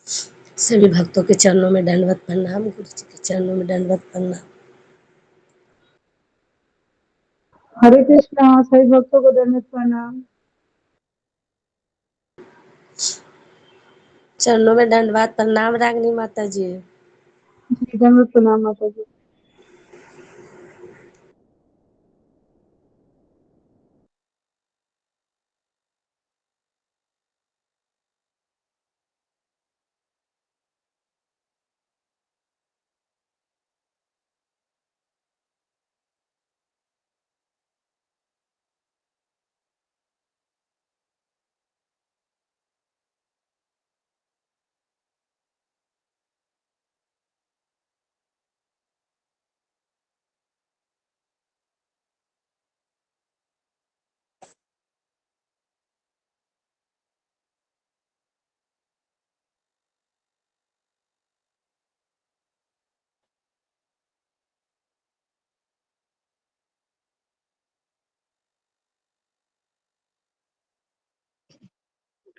सभी भक्तों के चरणों में दंडवत प्रणाम, गुरु जी के चरणों में दंडवत प्रणाम। हरे कृष्णा। सभी भक्तों को दंडवत प्रणाम। चरणों में दंडवत प्रणाम रागनी माता जी। जी, दंडवत प्रणाम माता जी।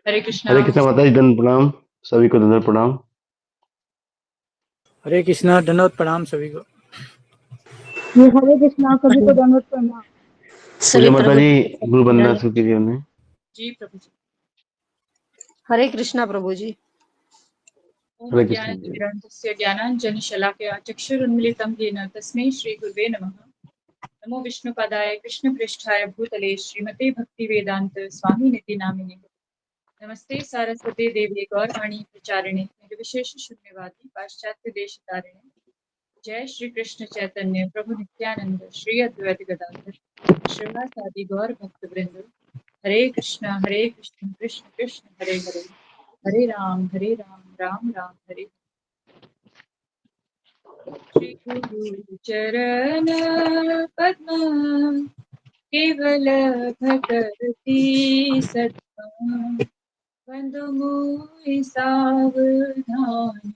हरे कृष्णा माता जी, दंड प्रणाम सभी को, दंड प्रणाम। हरे कृष्णा, दंडवत प्रणाम सभी को। जी, हरे कृष्णा। सभी को दंडवत प्रणाम। सभी पूजा माता प्रभु जी, गुरु वंदना दंड- शुरू कीजिए उन्हें। जी प्रभु जी। हरे कृष्णा प्रभु जी। ओम हरे कृष्ण जी। अज्ञानतिमिरान्धस्य ज्ञानाञ्जनशलाकया चक्षुरुन्मिलितं येन तस्मै श्रीगुरुवे नमः। नमो विष्णुपदाय कृष्णपृष्ठाय भूतले श्रीमते भक्तिवेदान्त स्वामिनिति नामिने। नमस्ते सारस्वते देवी गौरवाणी प्रचारिणे निर्विशेष शून्यवादी पाश्चात्य देशतारिणे। जय श्री कृष्ण चैतन्य प्रभु नित्यानंद श्री अद्वैत गदाधर श्रीवासादि गौर भक्तवृंद। हरे कृष्ण कृष्ण कृष्ण हरे हरे, हरे राम राम राम हरे। श्री गुरु चरण पद्म केवल भगति सत्ता, बंधु मोहि सावधान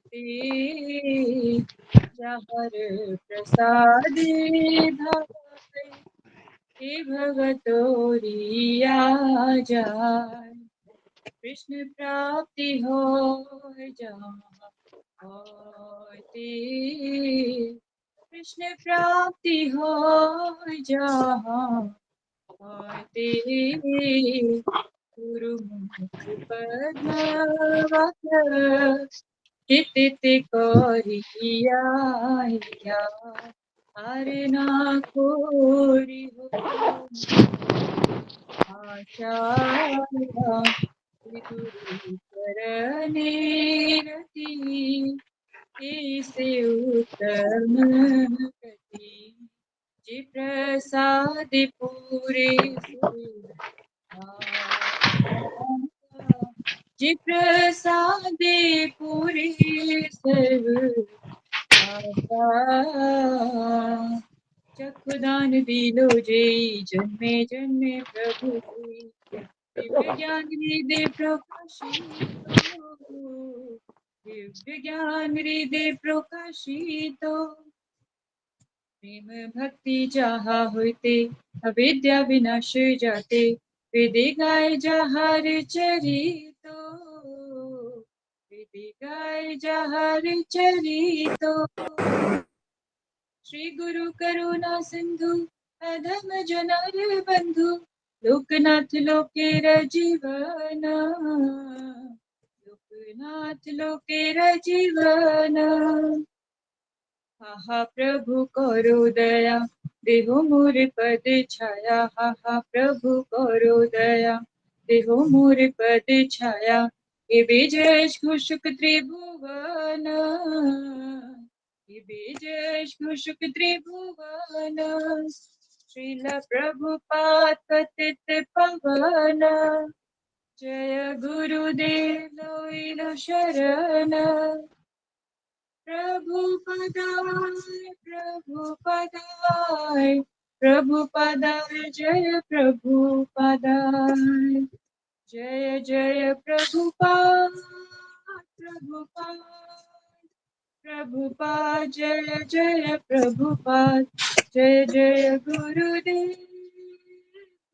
ते जहर प्रसादे भाई हे भवतोरिया जाय। कृष्ण प्राप्ति हो जहाँ होती, कृष्ण प्राप्ति हो जहाँ होती। गुरुमुख पद्मवत चित कोरिया, हरे ना कोरी हो आशा। गुरु चरणे रति से उत्तम गति, जी प्रसाद पूरे से जी प्रसाद पूरे सब आशा। चक्षुदान दिलो जय जन्मे जन्मे प्रभु जी, दिव्य ज्ञान हृदय प्रकाशित दिव्य ज्ञान हृदय प्रकाशित। प्रेम भक्ति जहाँ होते अविद्या विनाश जाते, वेदे गाय जहार चरितो, वेदे गाय जहार चरितो। श्री गुरु करुणा सिंधु अधम जनार बंधु, लोकनाथ लोकेर जीवना, लोकनाथ लोकेर जीवना। हा प्रभु करो दया देहो मोर पद छाया, हा प्रभु करो दया देहो मोर पद छाया। हे विजय घोषक त्रिभुवन, हे विजय घोषक त्रिभुवन। श्रील प्रभुपाद पतित पावन, जय गुरुदेव लोइलो शरण। प्रभु पदाय प्रभु पदाय प्रभु पदाय जय प्रभु पदाय, जय जय प्रभुपाद प्रभुपाद प्रभुपाद, जय जय प्रभुपाद, जय जय गुरुदेव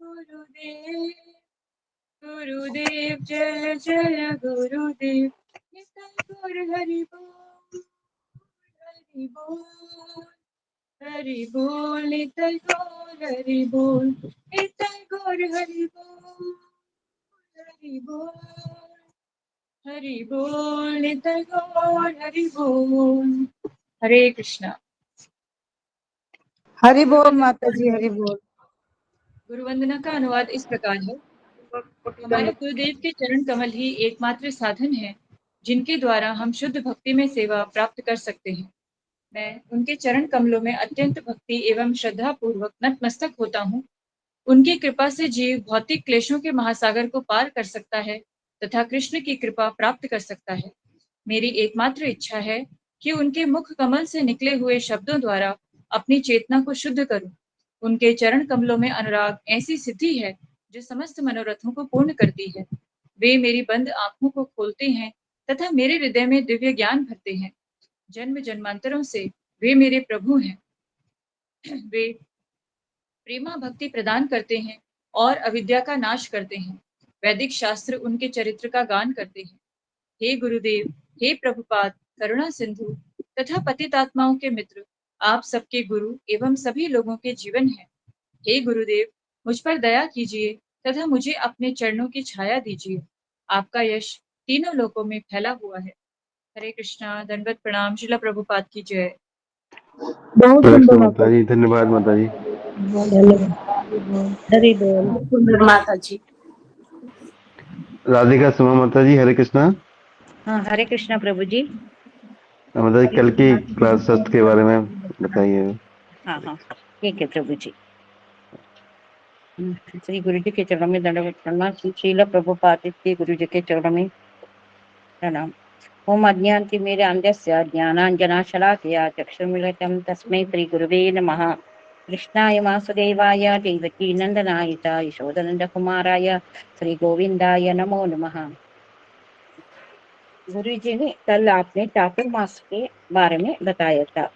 गुरुदेव गुरुदेव जय जय गुरुदेव, निताय गौर हरि बोल, हरि बोल, हरि बोल, निताय गौर हरि बोल, निताय गौर हरि बोल, हरि बोल, हरि बोल, निताय गौर हरि बोल। हरे कृष्णा। हरि बोल माता जी, हरि बोल। गुरु वंदना का अनुवाद इस प्रकार है। हमारे गुरुदेव के चरण कमल ही एकमात्र साधन है जिनके द्वारा हम शुद्ध भक्ति में सेवा प्राप्त कर सकते हैं। मैं उनके चरण कमलों में अत्यंत भक्ति एवं श्रद्धा पूर्वक नतमस्तक होता हूँ। उनकी कृपा से जीव भौतिक क्लेशों के महासागर को पार कर सकता है तथा कृष्ण की कृपा प्राप्त कर सकता है। मेरी एकमात्र इच्छा है कि उनके मुख कमल से निकले हुए शब्दों द्वारा अपनी चेतना को शुद्ध करूं। उनके चरण कमलों में अनुराग ऐसी सिद्धि है जो समस्त मनोरथों को पूर्ण करती है। वे मेरी बंद आंखों को खोलते हैं तथा मेरे हृदय में दिव्य ज्ञान भरते हैं। जन्म जन्मांतरों से वे मेरे प्रभु हैं। वे प्रेमा भक्ति प्रदान करते हैं और अविद्या का नाश करते हैं। वैदिक शास्त्र उनके चरित्र का गान करते हैं। हे गुरुदेव, हे प्रभुपाद, करुणा सिंधु तथा पतित आत्माओं के मित्र, आप सबके गुरु एवं सभी लोगों के जीवन हैं। हे गुरुदेव, मुझ पर दया कीजिए तथा मुझे अपने चरणों की छाया दीजिए। आपका यश तीनों लोकों में फैला हुआ है। हरे कृष्णा। दंडवत प्रणाम। शिला प्रभुपाद की जय। बहुत कृष्ण सुंदर माता माता जी, धन्यवाद माता जी। धन्यवाद। हरि बोल। बहुत सुंदर माता जी। राधिका सुमा माता जी, हरे कृष्णा। हाँ, हरे कृष्णा प्रभु जी। माता जी, कल की क्लास शस्त्र के बारे में बताइए। हाँ हाँ, ठीक है प्रभु जी। श्री गुरु जी के चरणों में दंडवत प्रणाम। श्रील प्रभुपाद के गुरु जी के चरणों में प्रणाम। ओम अज्ञानति मेरे अंधस्य ज्ञानांजनाशलाकया चक्षुर्मिलितं तस्मै श्री गुरुवे नमः। कृष्णाय वासुदेवाय देवकी नंदनाय च यशोदनंद कुमाराय श्री गोविंदाय नमो नमः। गुरु जी ने कल आपने चातुर्मास के बारे में बताया था।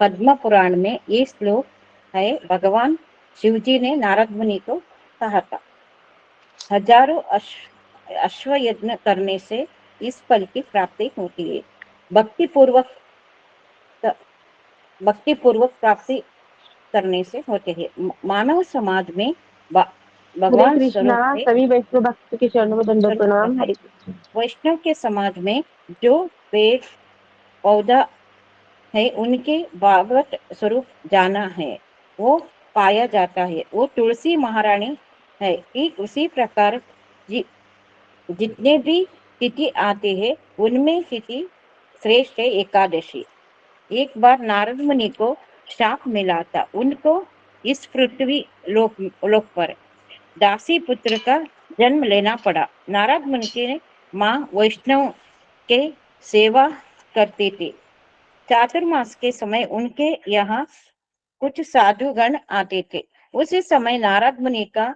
पद्म पुराण में ये श्लोक है। भगवान शिव जी ने नारद मुनि को कहा था, हजारों अश्वयज्ञ करने से इस फल की प्राप्ति होती है। भक्ति पूर्वक प्राप्ति करने से होते हैं। मानव समाज में हरे भगवान कृष्णा। स्वरूप से सभी वैष्णव भक्त के चरणों में दंडवत प्रणाम। हरे कृष्ण। वैष्णव के समाज में जो पेड़ पौधा है उनके भागवत स्वरूप जाना है वो पाया जाता है। वो तुलसी महारानी है कि उसी प्रकार जितने भी तिथि आते हैं उनमें तिथि श्रेष्ठ है एकादशी। एक बार नारद मुनि को शाप मिला था। उनको इस पृथ्वी लोक पर दासी पुत्र का जन्म लेना पड़ा। नारद मुनि के माँ वैष्णव के सेवा करते थे। चातुर्मास के समय उनके यहाँ कुछ साधुगण आते थे। उसी समय नारद मुनि का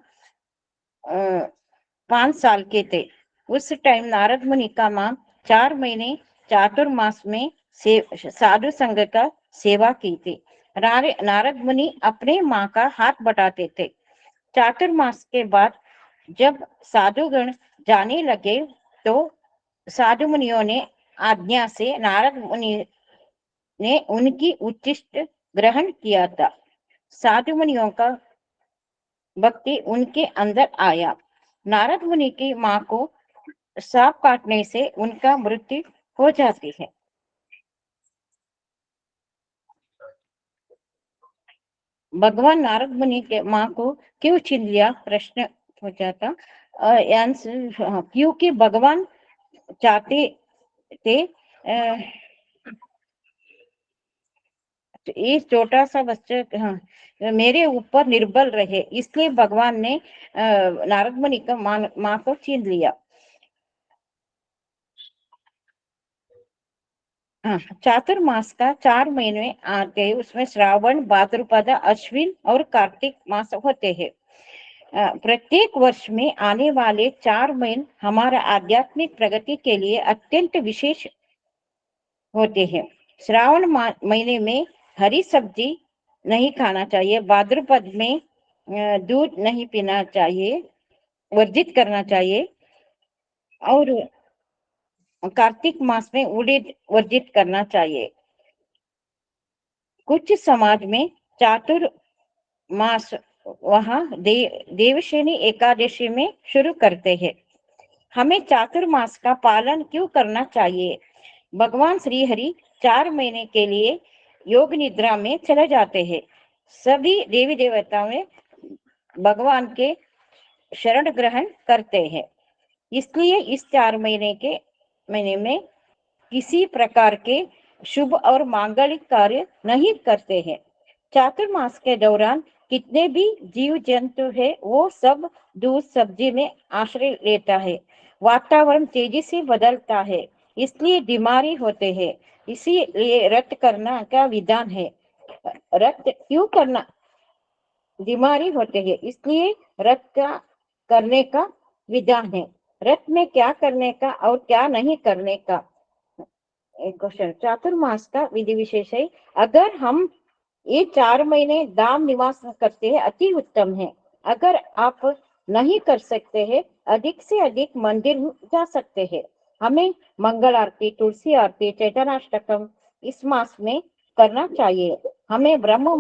5 साल के थे। उस टाइम नारद मुनि का माँ 4 महीने चातुर्मास में साधु संघ का सेवा की थी। नारद मुनि अपने माँ का हाथ बटाते थे। चातुर्मास के बाद जब साधुगण जाने लगे तो साधु मुनियों ने आज्ञा से नारद मुनि ने उनकी उच्चिष्ट ग्रहण किया था। साधु मुनियों का भक्ति उनके अंदर आया। नारद मुनि की माँ को सांप काटने से उनका मृत्यु हो जाती है। भगवान नारद मुनि के माँ को क्यों छीन लिया, प्रश्न हो जाता। क्योंकि भगवान चाहते थे ये छोटा सा बच्चा मेरे ऊपर निर्बल रहे, इसलिए भगवान ने नारद मुनि का माँ को छीन लिया। चातुर्मास का 4 महीने आते हैं। उसमें श्रावण, भाद्रपद, अश्विन और कार्तिक मास होते हैं। प्रत्येक वर्ष में आने वाले 4 महीने हमारा आध्यात्मिक प्रगति के लिए अत्यंत विशेष होते हैं। श्रावण महीने में हरी सब्जी नहीं खाना चाहिए। भाद्रपद में दूध नहीं पीना चाहिए। वर्जित करना चाहिए और कार्तिक मास में उड़ीद वर्जित करना चाहिए। कुछ समाज में चातुर्मास वहां देवशयनी एकादशी में शुरू करते हैं। हमें चातुर्मास का पालन क्यों करना चाहिए? भगवान श्री हरि 4 महीने के लिए योग निद्रा में चले जाते हैं। सभी देवी देवताओं में भगवान के शरण ग्रहण करते हैं, इसलिए इस 4 महीने में किसी प्रकार के शुभ और मांगलिक कार्य नहीं करते हैं। चातुर्मास के दौरान कितने भी जीव जंतु है वो सब दूध सब्जी में आश्रय लेता है। वातावरण तेजी से बदलता है, इसलिए बीमारी होते हैं। इसीलिए व्रत करना का विधान है। व्रत क्यों करना? बीमारी होते हैं, इसलिए व्रत का करने का विधान है। व्रत में क्या करने का और क्या नहीं करने का। एक क्वेश्चन, चातुर्मास का विधि विशेष है। अगर हम ये 4 महीने दाम निवास करते हैं अति उत्तम है। अगर आप नहीं कर सकते हैं, अधिक से अधिक मंदिर जा सकते हैं। हमें मंगल आरती, तुलसी आरती, चैतन्याष्टकम इस मास में करना चाहिए। हमें ब्रह्म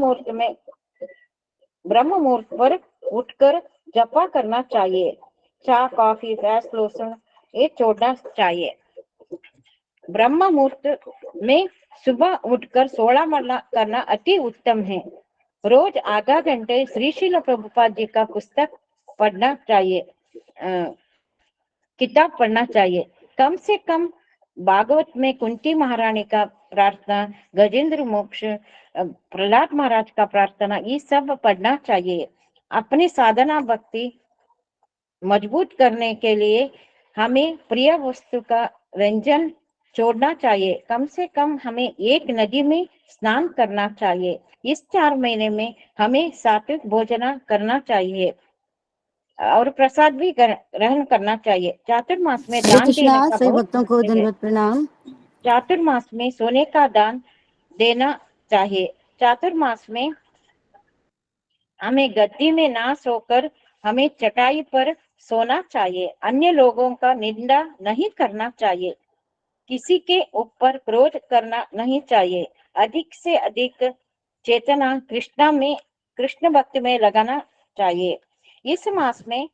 मुहूर्त पर उठकर जपा करना चाहिए। चाय, कॉफी, फैस, लोशन ये छोड़ना चाहिए। ब्रह्म मुहूर्त में सुबह उठकर 16 माला करना अति उत्तम है। रोज आधा घंटे श्री शिल प्रभुपाद जी का पुस्तक पढ़ना चाहिए, किताब पढ़ना चाहिए। कम से कम भागवत में कुंती महारानी का प्रार्थना, गजेंद्र मोक्ष, प्रहलाद महाराज का प्रार्थना ये सब पढ़ना चाहिए। अपनी साधना भक्ति मजबूत करने के लिए हमें प्रिय वस्तु का व्यंजन छोड़ना चाहिए। कम से कम हमें एक नदी में स्नान करना चाहिए। इस 4 महीने में हमें सात्विक भोजन करना चाहिए और प्रसाद भी ग्रहण करना चाहिए। चातुर्मास में दान देने का सभी भक्तों को दंडवत प्रणाम। चातुर्मास में सोने का दान देना चाहिए। चातुर्मास में हमें गद्दी में ना सोकर हमें चटाई पर सोना चाहिए। अन्य लोगों का निंदा नहीं करना चाहिए। किसी के ऊपर क्रोध करना नहीं चाहिए। अधिक से अधिक चेतना कृष्ण भक्ति में लगाना चाहिए। इस मास में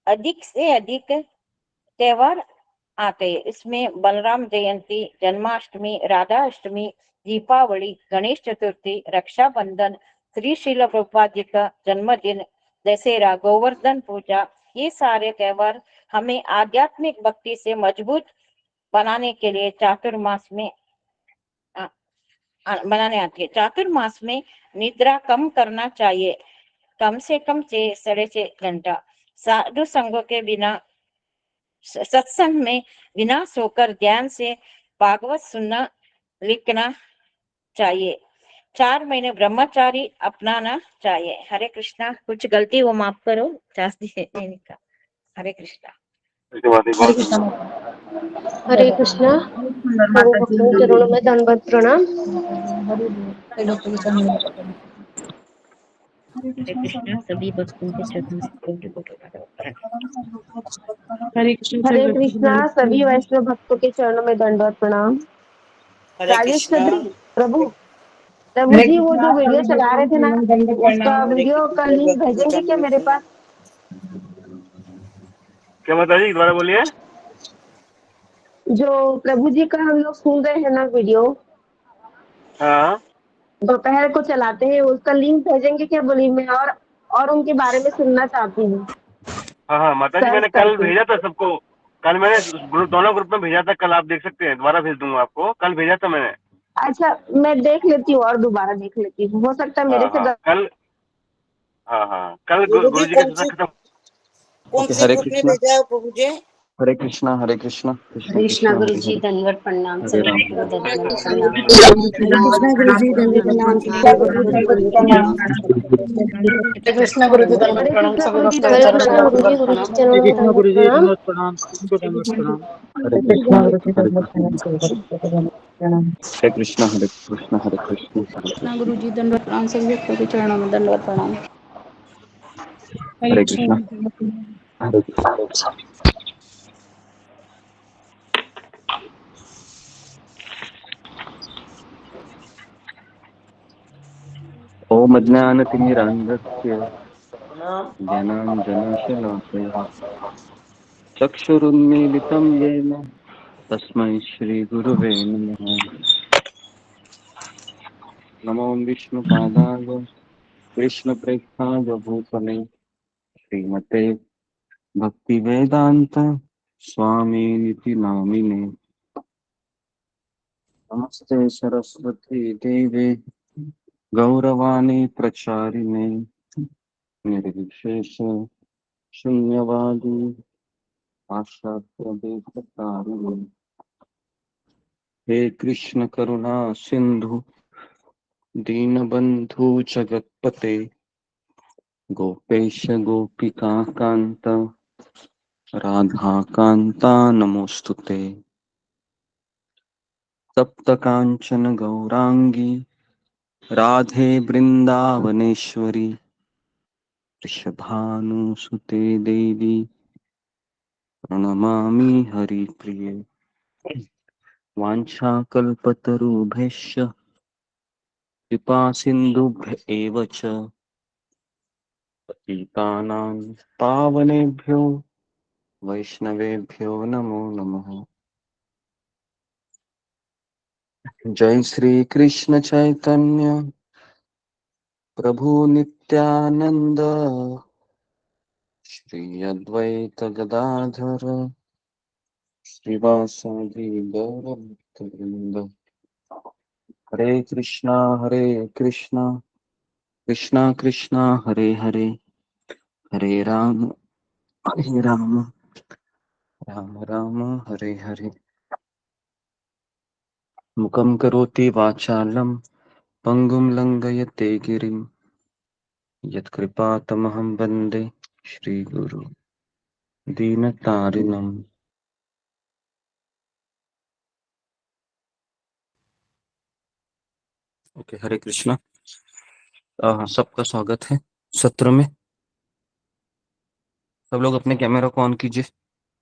अधिक से अधिक त्योहार आते हैं। इसमें बलराम जयंती, जन्माष्टमी, राधा अष्टमी, दीपावली, गणेश चतुर्थी, रक्षाबंधन, श्री शिल प्रभुपाद जी का जन्मदिन, दशहरा, गोवर्धन पूजा ये सारे त्योहार हमें आध्यात्मिक भक्ति से मजबूत बनाने के लिए चातुर्मास में बनाने आती है। चातुर्मास में निद्रा कम करना चाहिए, कम से कम 6-6.5 घंटा। साधु संगों के बिना सत्संग में बिना सोकर ध्यान से भागवत सुनना लिखना चाहिए। 4 महीने ब्रह्मचारी अपनाना चाहिए। हरे कृष्णा। कुछ गलती वो माफ करो, हरे कृष्णा। हरे कृष्णा। सभी भक्तों के चरणों में दंडवत प्रणाम। हरे कृष्णा। सभी भक्तों के चरणों में हरे कृष्णा। सभी वैष्णव भक्तों के चरणों में दंडवत प्रणाम। राजेश चौधरी प्रभु जी वो जो वीडियो चला रहे थे ना, उसका वीडियो का लिंक भेजेंगे क्या मेरे पास? क्या बता जी, दोबारा बोलिए। जो प्रभु जी का हम लोग सुन रहे हैं ना वीडियो, हाँ दोपहर को चलाते हैं, उसका लिंक भेजेंगे क्या? बोली मैं और उनके बारे में सुनना चाहती हूँ। हाँ माता जी, मैंने कल भेजा था सबको। कल मैंने दोनों ग्रुप में भेजा था। कल आप देख सकते हैं, दोबारा भेज दूंगा आपको। कल भेजा था मैंने। अच्छा, मैं देख लेती हूँ और दोबारा देख लेती हूँ, हो सकता है मेरे से कल कल गुरु जी का सत्संग खत्म। कौन से ग्रुप में भेजा है प्रभु जी? हरे कृष्णा हरे कृष्णा कृष्णा गुरु जी दंडवत प्रणाम। हरे कृष्णा गुरु जी दंडवत प्रणाम। कृष्णा गुरु जी दंडवत प्रणाम। सभी भक्तों के चरणों में गुरु जी दंडवत प्रणाम। सबको दंडवत प्रणाम। हरे कृष्णा हरे कृष्णा हरे कृष्णा हरे कृष्णा। गुरु जी दंडवत प्रणाम। सभी भक्तों के चरणों में दंडवत प्रणाम। हरे कृष्णा। हरे ओम अज्ञानतिमिरान्धस्य ज्ञानाञ्जनशलाकया चक्षुरुन्मीलितं येन तस्मै श्रीगुरुवे नमः। नमो विष्णुपादाय कृष्णप्रेष्ठाय भूतले श्रीमते भक्तिवेदान्त स्वामिनिति नामिने। नमस्ते सरस्वती देवे गौरवाणी प्रचारिणे निर्विशेष शून्यवादी आशास्त्रदेशकारिणे। हे कृष्ण करुणा सिंधु दीनबंधु जगतपते गोपेश गोपिका कांत राधा कांता नमोस्तुते। तप्त कांचन गौरांगी राधे वृंदावनेश्वरी वृषभानुसुते देवी प्रणमामि हरिप्रिये। वाञ्छाकल्पतरुभ्यश्च कृपा सिन्धुभ्य एव च पतितानां पावनेभ्यो वैष्णवेभ्यो नमो नमः। जय श्री कृष्ण चैतन्य प्रभु नित्यानंद श्री अद्वैत गदाधर श्रीवासादि गौरभक्तवृंद। हरे कृष्णा कृष्णा कृष्णा हरे हरे हरे राम राम राम हरे हरे। मुखं करोति वाचालं पंगुं लंघयते गिरिं यत्कृपातमहं वन्दे श्रीगुरु दीनतारिणम्। ओके, हरे कृष्णा। सबका स्वागत है सत्र में। सब लोग अपने कैमरा को ऑन कीजिए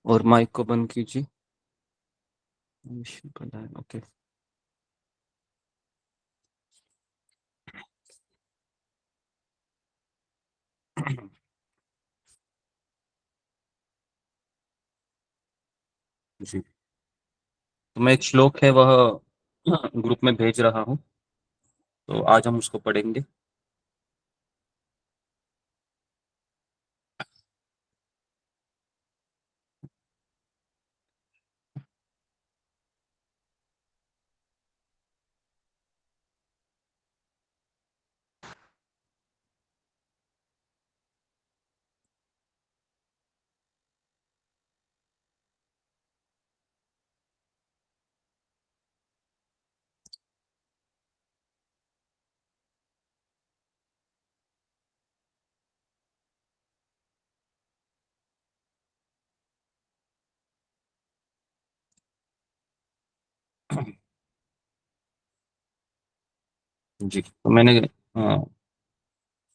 और माइक को बंद कीजिए। ओके, जी। तो मैं एक श्लोक है वह ग्रुप में भेज रहा हूँ, तो आज हम उसको पढ़ेंगे। जी, तो मैंने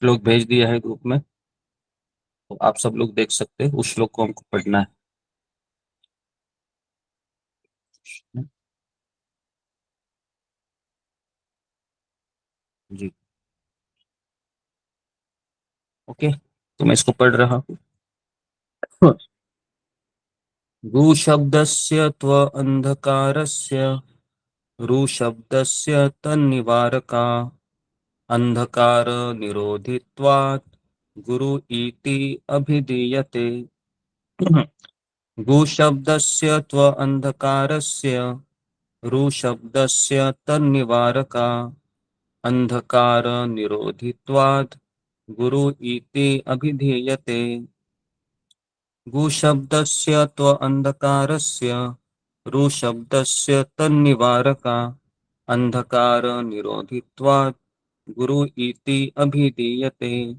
श्लोक भेज दिया है ग्रुप में, तो आप सब लोग देख सकते हैं। उस श्लोक को हमको पढ़ना है। जी, ओके, तो मैं इसको पढ़ रहा हूँ। ऋशब्दस्य त्व अंधकारस्य ऋशब्दस्य तन्निवारका अंधकार निरोधित्वात् गुरु इति अभिधीयते। ऋशब्दस्य त्व अंधकारस्य ऋशब्दस्य तन्निवारका अंधकार निरोधित्वात् गुरु इति अभिधीयते। गुशब्दस्य त्व अंधकारस्य ऋशब्दस्य तन्निवारका अंधकार निरोधित्वात् गुरु इति अभिधीयते।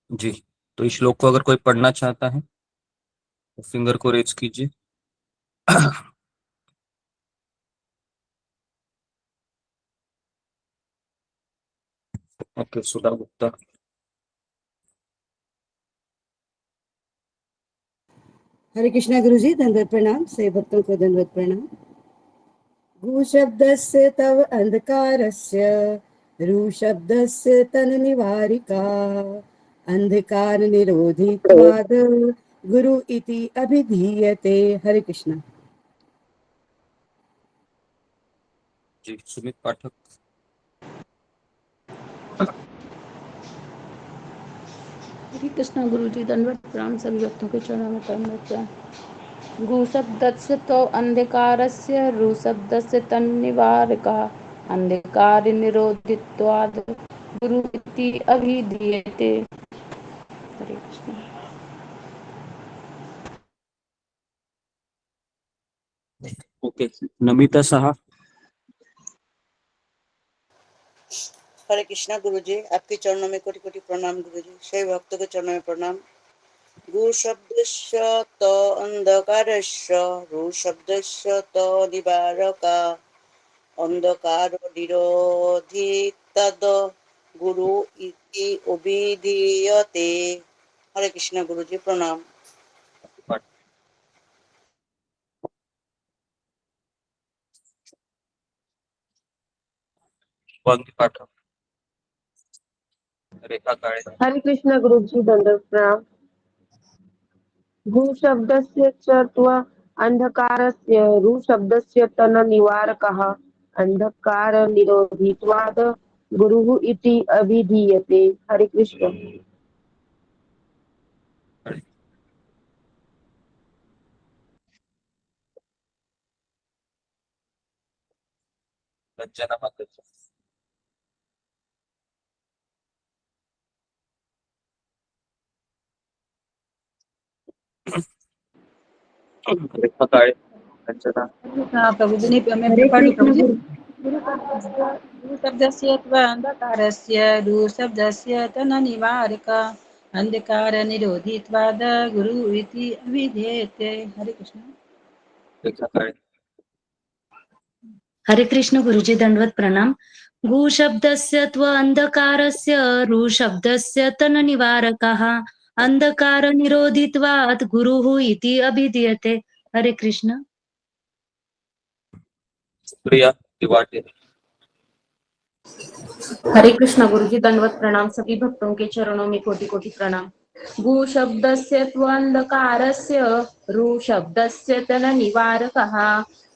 जी, तो इस श्लोक को अगर कोई पढ़ना चाहता है तो फिंगर को रेज कीजिए। ओके, सुधा गुप्ता। हरे कृष्णा गुरु जी, दंडवत प्रणाम। सभी भक्तों को दंडवत प्रणाम। गु शब्दस्य तव अंधकारस्य, रु शब्दस्य तन निवारिका, अंधकार निरोधित्वाद गुरु इति अभिधीयते। हरे कृष्णा। जी, सुमित पाठक। हरे कृष्णा गुरु जी, दंडवत प्रणाम। सभी भक्तों के चरणों में दंडवत प्रणाम। गु शब्दस्य तो अंधकारस्य, रु शब्दस्य तन्निवारकः, अंधकार निरोधित्वाद गुरु इति अभिधीयते। हरे कृष्णा। ओके, नमिता साहा। हरे कृष्णा गुरु जी, आपके चरणों में कोटि कोटि प्रणाम गुरु जी। सभी भक्तों के चरणों में प्रणाम। गु शब्दस्य तो अंधकारस्य, रु शब्दस्य तो निवारका, अंधकार निरोधी तद गुरु इति अभिधीयते। हरे कृष्णा गुरु जी, प्रणाम। वांगी पाठक। रेखा काळे। हरे कृष्ण गुरु जी, दंडवत प्रणाम। गु शब्दस्य च त्व अंधकारस्य, रु शब्दस्य तन निवारकः, अंधकार निरोधित्वाद गुरुः इति अभिधीयते। हरे कृष्ण। रंजना माता। रेखा काळे। रंजना। हाँ प्रभु जी, नहीं मैं हरे पढ़ लूँ कृष्ण प्रभु जी। गुरु। रु शब्दस्य त्वा अंधकारस्य, रु शब्दस्य तन्निवारक, अंधकार निरोधित्वाद गुरु इति अभिधीयते। हरे कृष्ण। रेखा काळे। हरे कृष्ण गुरुजी, दंडवत प्रणाम। गु शब्दस्य त्व अंधकारस्य, रु शब्दस्य तन निवारकः, अंधकार निरोधित्वात् गुरुः इति अभिधीयते। हरे कृष्ण। प्रिया तिवारी। हरे कृष्णा गुरु जी, दंडवत प्रणाम। सभी भक्तों के चरणों में कोटि कोटि प्रणाम। गु शब्दस्य त्वंधकारस्य, रु शब्दस्य तन निवारकः,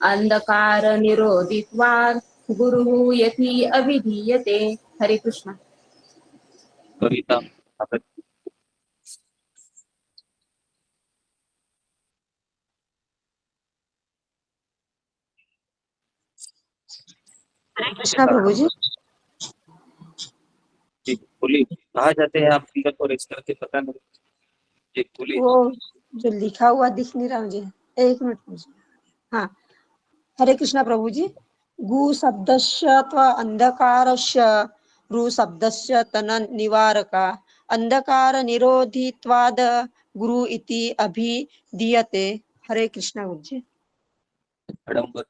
अंधकार निरोधित्वात् गुरुः यति अभिधीयते। हरे कृष्णा। कविता। कृष्णा प्रभु जी। जी, बोली कहा जाते हैं आप फिंगर को रेस करके, पता नहीं। जी, बोली। वो जो लिखा हुआ दिख नहीं रहा मुझे, एक मिनट मुझे। हाँ, हरे कृष्णा प्रभु जी। गु शब्दस्य त्व अंधकारस्य, रु शब्दस्य तन निवारका, अंधकार निरोधित्वाद गुरु इति अभिधीयते। हरे कृष्णा गुरु जी। हड़म्बर।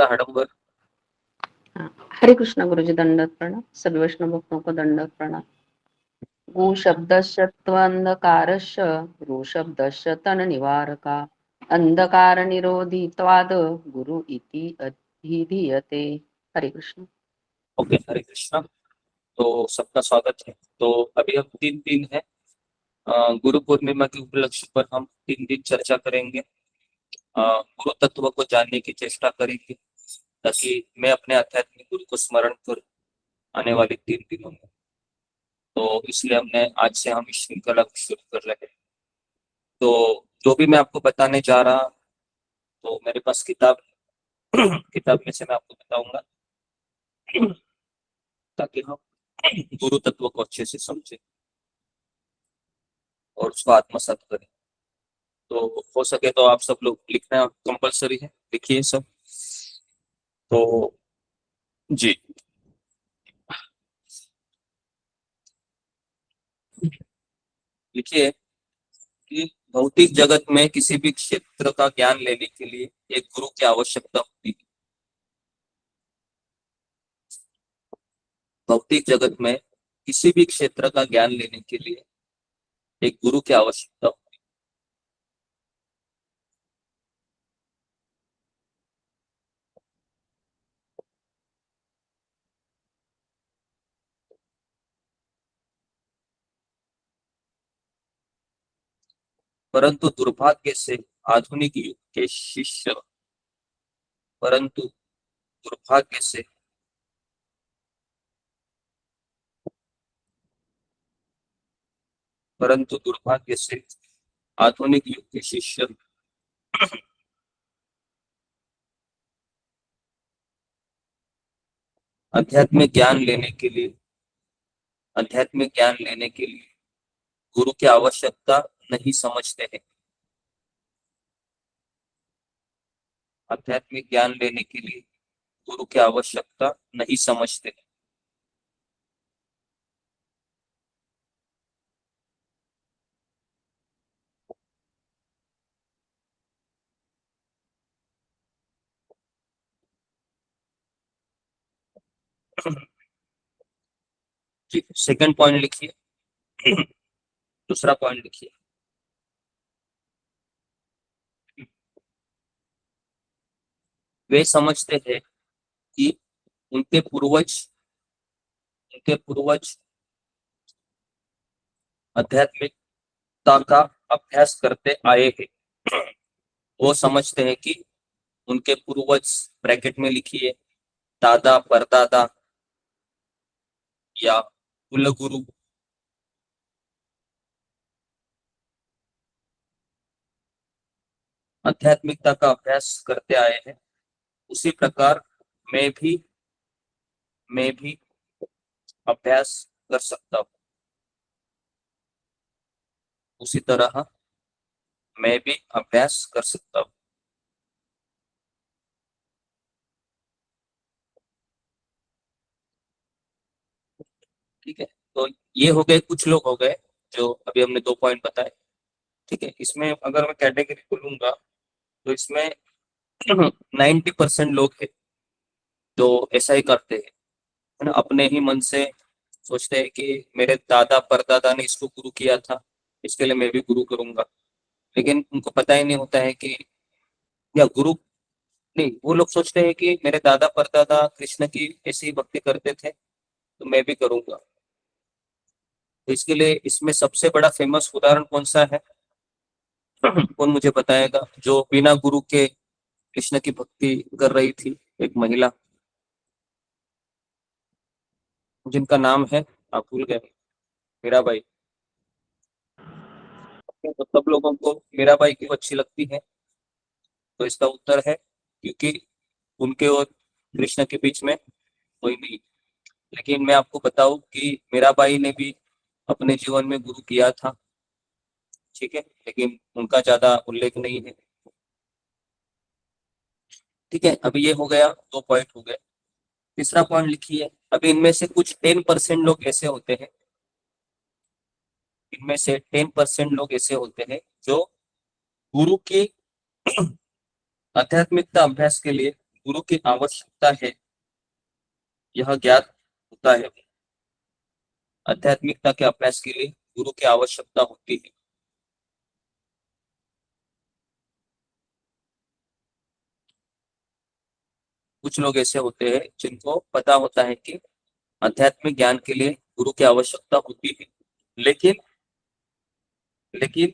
हड़म्बर। हरे कृष्णा गुरु जी, दंडवत प्रणाम। सभी वैष्णव भक्तों को दंडवत प्रणाम। गु शब्दस्य त्वंधकारस्य, रु शब्दस्य तन निवारका, अंधकार निरोधित्वाद गुरु इति अभिधीयते। हरे कृष्ण। ओके, हरे कृष्णा। तो सबका स्वागत है। तो अभी हम 3 दिन है, गुरु पूर्णिमा के उपलक्ष्य पर हम 3 दिन चर्चा करेंगे। गुरु तत्व को जानने की चेष्टा करेंगे, ताकि मैं अपने आध्यात्मिक गुरु को स्मरण कर आने वाले 3 दिनों में। तो इसलिए आज से हम इस श्रृंखला को शुरू कर रहे हैं। तो जो भी मैं आपको बताने जा रहा, तो मेरे पास किताब किताब में से मैं आपको बताऊंगा, ताकि हम गुरु तत्व को अच्छे से समझें और उसको आत्मसात करें। तो हो सके तो आप सब लोग लिखना कंपलसरी है, लिखिए सब। तो जी, लिखिए कि भौतिक जगत में किसी भी क्षेत्र का ज्ञान लेने के लिए एक गुरु की आवश्यकता होती है। भौतिक जगत में किसी भी क्षेत्र का ज्ञान लेने के लिए एक गुरु की आवश्यकता होती है। परंतु दुर्भाग्य से आधुनिक युग के शिष्य परंतु दुर्भाग्य से परंतु दुर्भाग्य से आधुनिक युग के शिष्य आध्यात्मिक ज्ञान लेने के लिए गुरु की आवश्यकता नहीं समझते हैं। आध्यात्मिक ज्ञान लेने के लिए गुरु की आवश्यकता नहीं समझते हैं। जी, सेकंड पॉइंट लिखिए। दूसरा पॉइंट लिखिए। वे समझते हैं कि उनके पूर्वज आध्यात्मिकता का अभ्यास करते आए हैं। वो समझते हैं कि उनके पूर्वज, ब्रैकेट में लिखिए, दादा, परदादा या कुल गुरु, आध्यात्मिकता का अभ्यास करते आए हैं। उसी प्रकार मैं भी अभ्यास कर सकता हूँ। उसी तरह मैं भी अभ्यास कर सकता हूँ। ठीक है, तो ये हो गए, कुछ लोग हो गए जो अभी हमने 2 पॉइंट बताए। ठीक है, इसमें अगर मैं कैटेगरी खोलूंगा तो इसमें 90% लोग हैं जो ऐसा ही करते हैं, है ना। अपने ही मन से सोचते हैं कि मेरे दादा परदादा ने इसको गुरु किया था, इसके लिए मैं भी गुरु करूंगा। लेकिन उनको पता ही नहीं होता है कि, या गुरु नहीं, वो लोग सोचते हैं कि मेरे दादा परदादा कृष्ण की ऐसी भक्ति करते थे तो मैं भी करूंगा। तो इसके लिए इसमें सबसे बड़ा फेमस उदाहरण कौन सा है? कौन मुझे बताएगा? जो बिना गुरु के कृष्ण की भक्ति कर रही थी, एक महिला जिनका नाम है, आप भूल गए, मीराबाई। तो सब लोगों को मीराबाई क्यों अच्छी लगती है? तो इसका उत्तर है क्योंकि उनके और कृष्ण के बीच में कोई नहीं। लेकिन मैं आपको बताऊं कि मीराबाई ने भी अपने जीवन में गुरु किया था, ठीक है, लेकिन उनका ज्यादा उल्लेख नहीं है। ठीक है, अभी ये हो गया, 2 पॉइंट हो गए। तीसरा पॉइंट लिखिए। अभी इनमें से कुछ 10% लोग ऐसे होते हैं, इनमें से 10% लोग ऐसे होते हैं जो गुरु की आध्यात्मिकता अभ्यास के लिए गुरु की आवश्यकता है, यह ज्ञात होता है। आध्यात्मिकता के अभ्यास के लिए गुरु की आवश्यकता होती है। कुछ लोग ऐसे होते हैं जिनको पता होता है कि आध्यात्मिक ज्ञान के लिए गुरु की आवश्यकता होती है, लेकिन लेकिन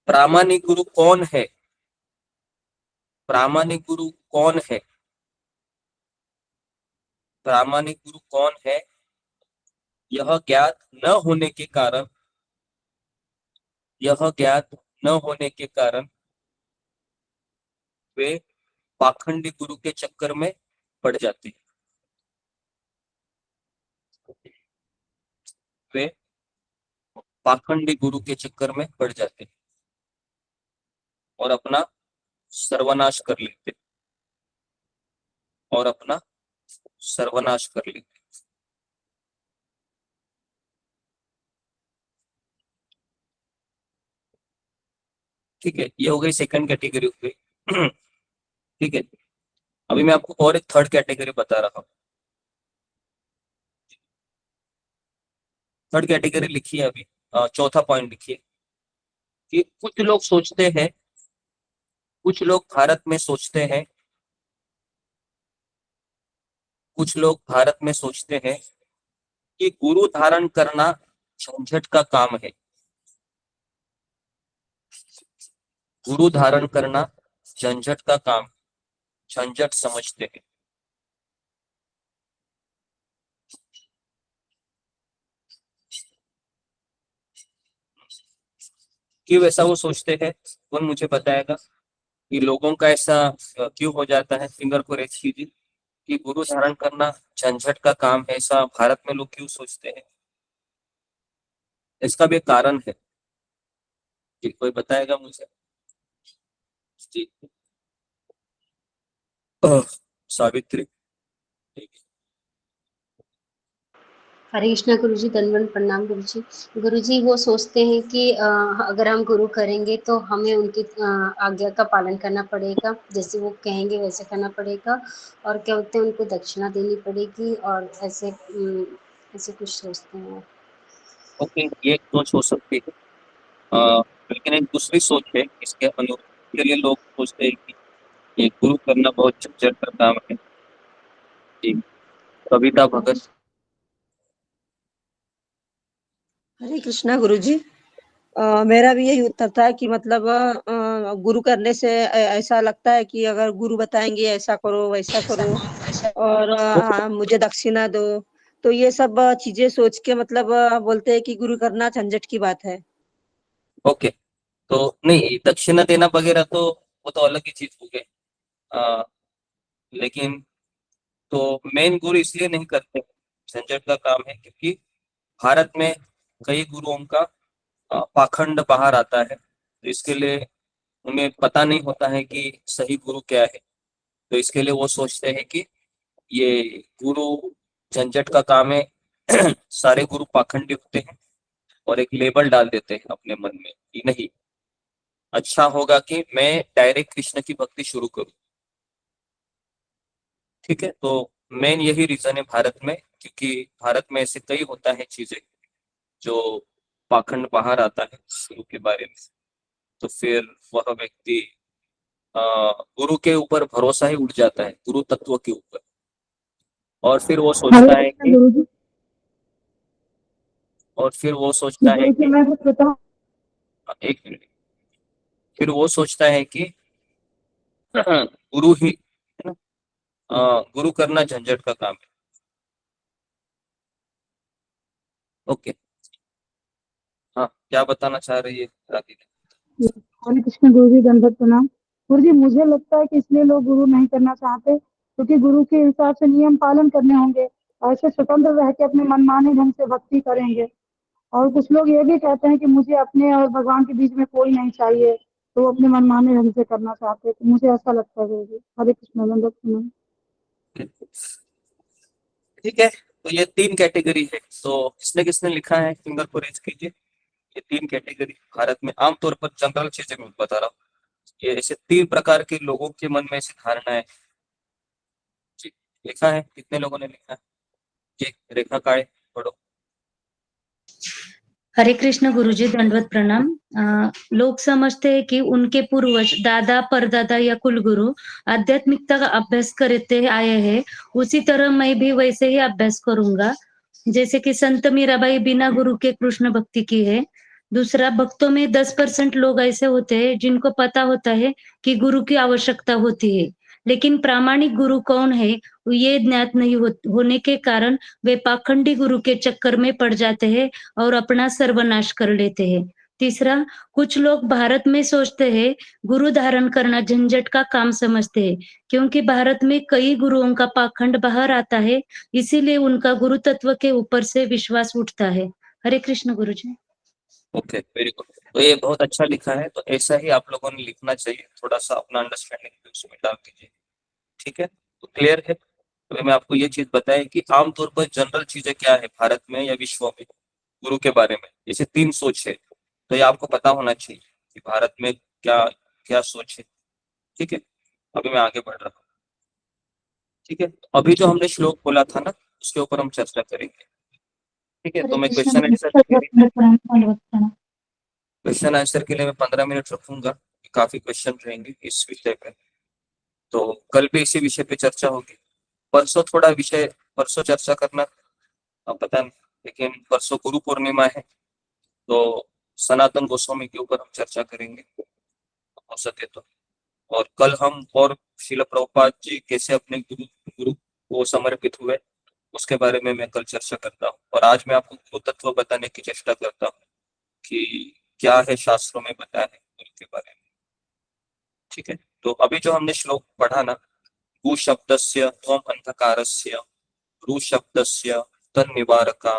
प्रामाणिक गुरु कौन है? प्रामाणिक गुरु कौन है? प्रामाणिक गुरु कौन है, यह ज्ञात न होने के कारण, वे पाखंडी गुरु के चक्कर में पड़ जाते हैं। वे पाखंडी गुरु के चक्कर में पड़ जाते हैं और अपना सर्वनाश कर लेते हैं, ठीक है, ये हो गई सेकंड कैटेगरी हो गई। ठीक है, अभी मैं आपको और एक थर्ड कैटेगरी बता रहा हूँ। थर्ड कैटेगरी लिखी है अभी, चौथा पॉइंट लिखिए कि कुछ लोग सोचते हैं, कुछ लोग भारत में सोचते हैं, कुछ लोग भारत में सोचते हैं कि गुरु धारण करना झंझट का काम है। गुरु धारण करना झंझट का काम, झंझट समझते हैं। क्यों ऐसा वो सोचते हैं, कौन मुझे बताएगा कि लोगों का ऐसा क्यों हो जाता है? फिंगर को रेज कीजिए कि गुरु धारण करना झंझट का काम है, ऐसा भारत में लोग क्यों सोचते हैं? इसका भी एक कारण है जी, कोई बताएगा मुझे? जी सावित्री, ठीक है। हरे कृष्णा गुरुजी, दंडवत प्रणाम गुरुजी। गुरुजी वो सोचते हैं कि अगर हम गुरु करेंगे तो हमें उनकी आज्ञा का पालन करना पड़ेगा, जैसे वो कहेंगे वैसे करना पड़ेगा, और क्या होते हैं उनको दक्षिणा देनी पड़ेगी, और ऐसे ऐसे कुछ सोचते हैं। ओके, ये एक सोच हो सकती है, लेकिन एक दूसरी सोच है इसके अनुरूप के लिए लोग सोचते हैं कि ये गुरु करना बहुत झंझट का काम है। जी, कविता भगत। हरे कृष्णा गुरुजी। मेरा भी यही उत्तर था कि मतलब गुरु करने से ऐसा लगता है कि अगर गुरु बताएंगे ऐसा करो वैसा करो, और मुझे दक्षिणा दो, तो ये सब चीजें सोच के मतलब बोलते हैं कि गुरु करना झंझट की बात है। ओके, तो नहीं, दक्षिणा देना वगैरह तो वो तो अलग ही चीज हो गई, लेकिन तो मेन गुरु इसलिए नहीं करते, झंझट का काम है क्योंकि भारत में कई गुरुओं का पाखंड बाहर आता है, तो इसके लिए उन्हें पता नहीं होता है कि सही गुरु क्या है। तो इसके लिए वो सोचते हैं कि ये गुरु झंझट का काम है सारे गुरु पाखंडी होते हैं, और एक लेबल डाल देते हैं अपने मन में कि नहीं, अच्छा होगा कि मैं डायरेक्ट कृष्ण की भक्ति शुरू करूं। ठीक है, तो मेन यही रीजन है भारत में, क्योंकि भारत में ऐसे कई होता है चीजें जो पाखंड बाहर आता है गुरु के बारे में, तो फिर वह व्यक्ति गुरु के ऊपर भरोसा ही उठ जाता है, गुरु तत्व के ऊपर, और फिर वो सोचता है कि गुरुजी। और फिर वो सोचता है गुरुजी कि मैं कुछ बताऊं? एक मिनट, फिर वो सोचता है कि गुरु ही है ना, गुरु करना झंझट का काम है। ओके, हाँ, क्या बताना चाह रही है राधे? हरे कृष्ण गुरुजी, दंडवत प्रणाम। गुरुजी मुझे लगता है कि इसलिए लोग गुरु नहीं करना चाहते क्योंकि गुरु के हिसाब से नियम पालन करने होंगे, ऐसे स्वतंत्र रह के अपने मनमाने ढंग से भक्ति करेंगे। और कुछ लोग ये भी कहते हैं कि मुझे अपने और भगवान के बीच में कोई नहीं चाहिए, तो वो अपने मनमाने ढंग से करना चाहते हैं। तो मुझे ऐसा लगता है गुरुजी। हरे कृष्ण, दंडवत प्रणाम। ठीक है, तो ये तीन कैटेगरी है, तो किसने किसने लिखा है फिंगर को रेज कीजिए। ये तीन कैटेगरी भारत में आमतौर पर जनरल चीजें मैं बता रहा हूँ, ये ऐसे तीन प्रकार के लोगों के मन में ऐसी धारणा है जी। लिखा है, कितने लोगों ने लिखा है जी? रेखा काळे, पढ़ो। हरे कृष्ण गुरुजी, दंडवत प्रणाम। लोग समझते हैं कि उनके पूर्वज दादा परदादा या कुलगुरु आध्यात्मिकता का अभ्यास करते आए हैं, उसी तरह मैं भी वैसे ही अभ्यास करूंगा। जैसे कि संत मीराबाई बिना गुरु के कृष्ण भक्ति की है। दूसरा, भक्तों में 10% लोग ऐसे होते हैं जिनको पता होता है कि गुरु की आवश्यकता होती है, लेकिन प्रामाणिक गुरु कौन है ये ज्ञात नहीं होने के कारण वे पाखंडी गुरु के चक्कर में पड़ जाते हैं और अपना सर्वनाश कर लेते हैं। तीसरा, कुछ लोग भारत में सोचते हैं गुरु धारण करना झंझट का काम समझते हैं, क्योंकि भारत में कई गुरुओं का पाखंड बाहर आता है, इसीलिए उनका गुरु तत्व के ऊपर से विश्वास उठता है। हरे कृष्ण गुरुजी। ओके, वेरी गुड, तो ये बहुत अच्छा लिखा है, तो ऐसा ही आप लोगों ने लिखना चाहिए, थोड़ा सा अपना अंडरस्टैंडिंग उसमें डाल दीजिए। ठीक है, तो क्लियर है। तो मैं आपको ये चीज बताएं कि आमतौर पर जनरल चीजें क्या है भारत में या विश्व में गुरु के बारे में, जैसे तीन सोच है, तो ये आपको पता होना चाहिए कि भारत में क्या क्या सोच है। ठीक है, अभी मैं आगे बढ़ रहा हूँ। ठीक है, तो अभी जो हमने श्लोक बोला था ना, उसके ऊपर हम चर्चा करेंगे। ठीक है, तो हरे मैं कृष्ण क्वेश्चन आंसर दंडवत प्रणाम। क्वेश्चन आंसर के लिए मैं 15 मिनट रखूंगा। काफी क्वेश्चन रहेंगे इस विषय पे, तो कल भी इसी विषय पे चर्चा होगी। परसों चर्चा करना अब पता नहीं, लेकिन परसों गुरु पूर्णिमा है, तो सनातन गोस्वामी के ऊपर हम चर्चा करेंगे हो सके तो। और कल हम और श्रील प्रभुपाद जी कैसे अपने गुरु गुरु को समर्पित हुए उसके बारे में मैं कल चर्चा करता हूँ। और आज मैं आपको गुरु तत्व बताने की चेष्टा करता हूँ कि क्या है शास्त्रों में बताया है गुरु के बारे में। ठीक है, तो अभी जो हमने श्लोक पढ़ा ना, गु शब्दस्य त्वम अंधकारस्य, रु शब्दस्य तन्निवारका,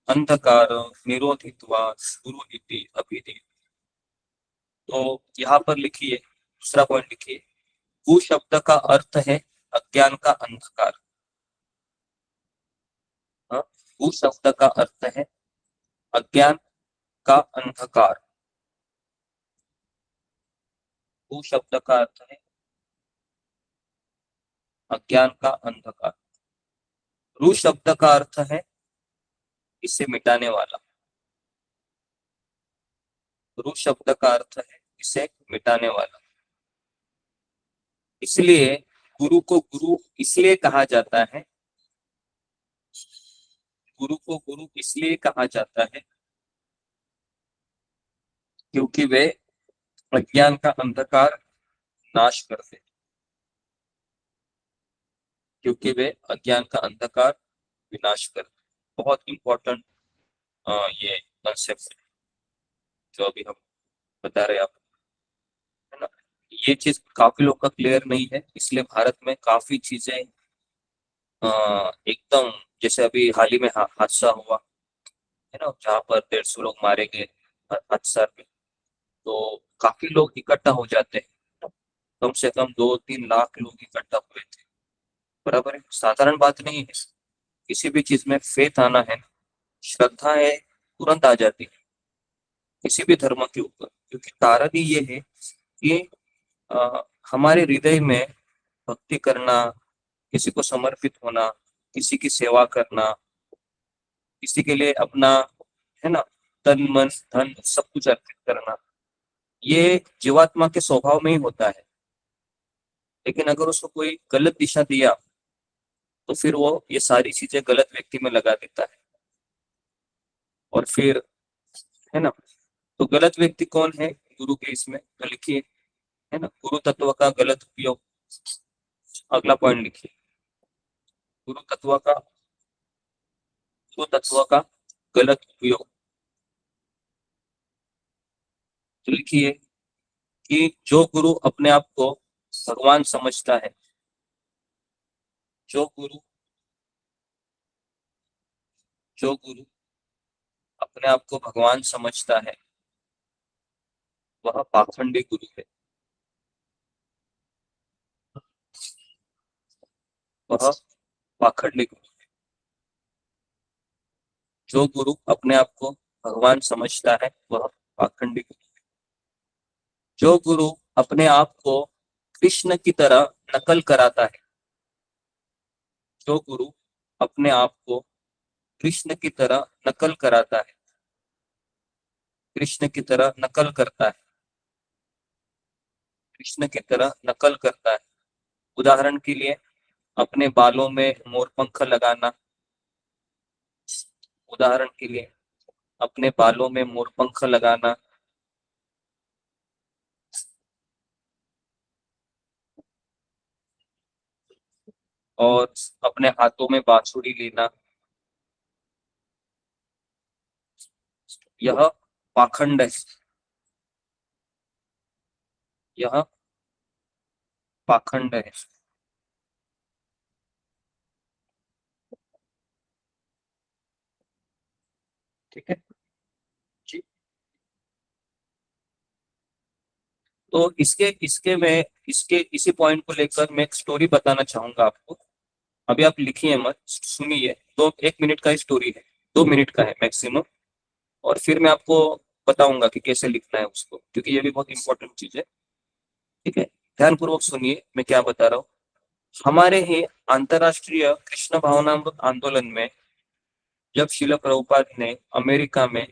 अंधकार निरोधित्वा गुरु इति अभिधीयते। तो यहाँ पर लिखिए, दूसरा पॉइंट लिखिए, गु शब्द का अर्थ है अज्ञान का अंधकार। गु शब्द का अर्थ है अज्ञान का अंधकार। गु शब्द का अर्थ है अज्ञान का अंधकार। रु शब्द का अर्थ है इसे मिटाने वाला। रु शब्द का अर्थ है इसे मिटाने वाला। इसलिए गुरु को गुरु इसलिए कहा जाता है, गुरु को गुरु इसलिए कहा जाता है क्योंकि वे अज्ञान का अंधकार नाश करते, क्योंकि वे अज्ञान का अंधकार विनाश करते। बहुत इंपॉर्टेंट ये कंसेप्ट जो अभी हम बता रहे हैं आपको, है ना। ये चीज काफी लोग का क्लियर नहीं है, इसलिए भारत में काफी चीजें एकदम, जैसे अभी हाल ही में हादसा हुआ है ना, जहाँ पर 150 लोग मारे गए हादसा में, तो काफी लोग इकट्ठा हो जाते हैं। कम से कम 2-3 लाख लोग इकट्ठा हुए थे। बराबर है, साधारण बात नहीं है। किसी भी चीज में फेथ आना है, श्रद्धा है, तुरंत आ जाती है किसी भी धर्म के ऊपर, क्योंकि कारण ही ये है कि हमारे हृदय में भक्ति करना, किसी को समर्पित होना, किसी की सेवा करना, किसी के लिए अपना, है ना, तन मन धन सब कुछ अर्पित करना, ये जीवात्मा के स्वभाव में ही होता है। लेकिन अगर उसको कोई गलत दिशा दिया तो फिर वो ये सारी चीजें गलत व्यक्ति में लगा देता है, और फिर, है ना, तो गलत व्यक्ति कौन है गुरु के इसमें, तो लिखिए, है ना, गुरु तत्व का गलत उपयोग। अगला पॉइंट लिखिए, गुरु तत्व का गलत उपयोग। तो लिखिए कि जो गुरु अपने आप को भगवान समझता है, जो गुरु अपने आप को भगवान समझता है वह पाखंडी गुरु है। वह पाखंडी गुरु है। जो गुरु अपने आप को भगवान समझता है वह पाखंडी गुरु है। जो गुरु अपने आप को कृष्ण की तरह नकल कराता है, जो गुरु अपने आप को कृष्ण की तरह नकल कराता है, कृष्ण की तरह नकल करता है, कृष्ण की तरह नकल करता है। उदाहरण के लिए अपने बालों में मोरपंख लगाना, उदाहरण के लिए अपने बालों में मोरपंख लगाना, और अपने हाथों में बांसुरी लेना, यह पाखंड है, यह पाखंड है। ठीक है जी। तो इसके इसी पॉइंट को लेकर मैं एक स्टोरी बताना चाहूंगा आपको। अभी आप लिखिए मत, सुनिए। 1 मिनट का स्टोरी है, 2 मिनट का है मैक्सिमम, और फिर मैं आपको बताऊंगा कि कैसे लिखना है उसको, क्योंकि ये भी बहुत इंपॉर्टेंट चीज है। ठीक है, ध्यानपूर्वक सुनिए मैं क्या बता रहा हूँ। हमारे ही अंतरराष्ट्रीय कृष्ण भावनामृत आंदोलन में जब शिला प्रभुपाद ने अमेरिका में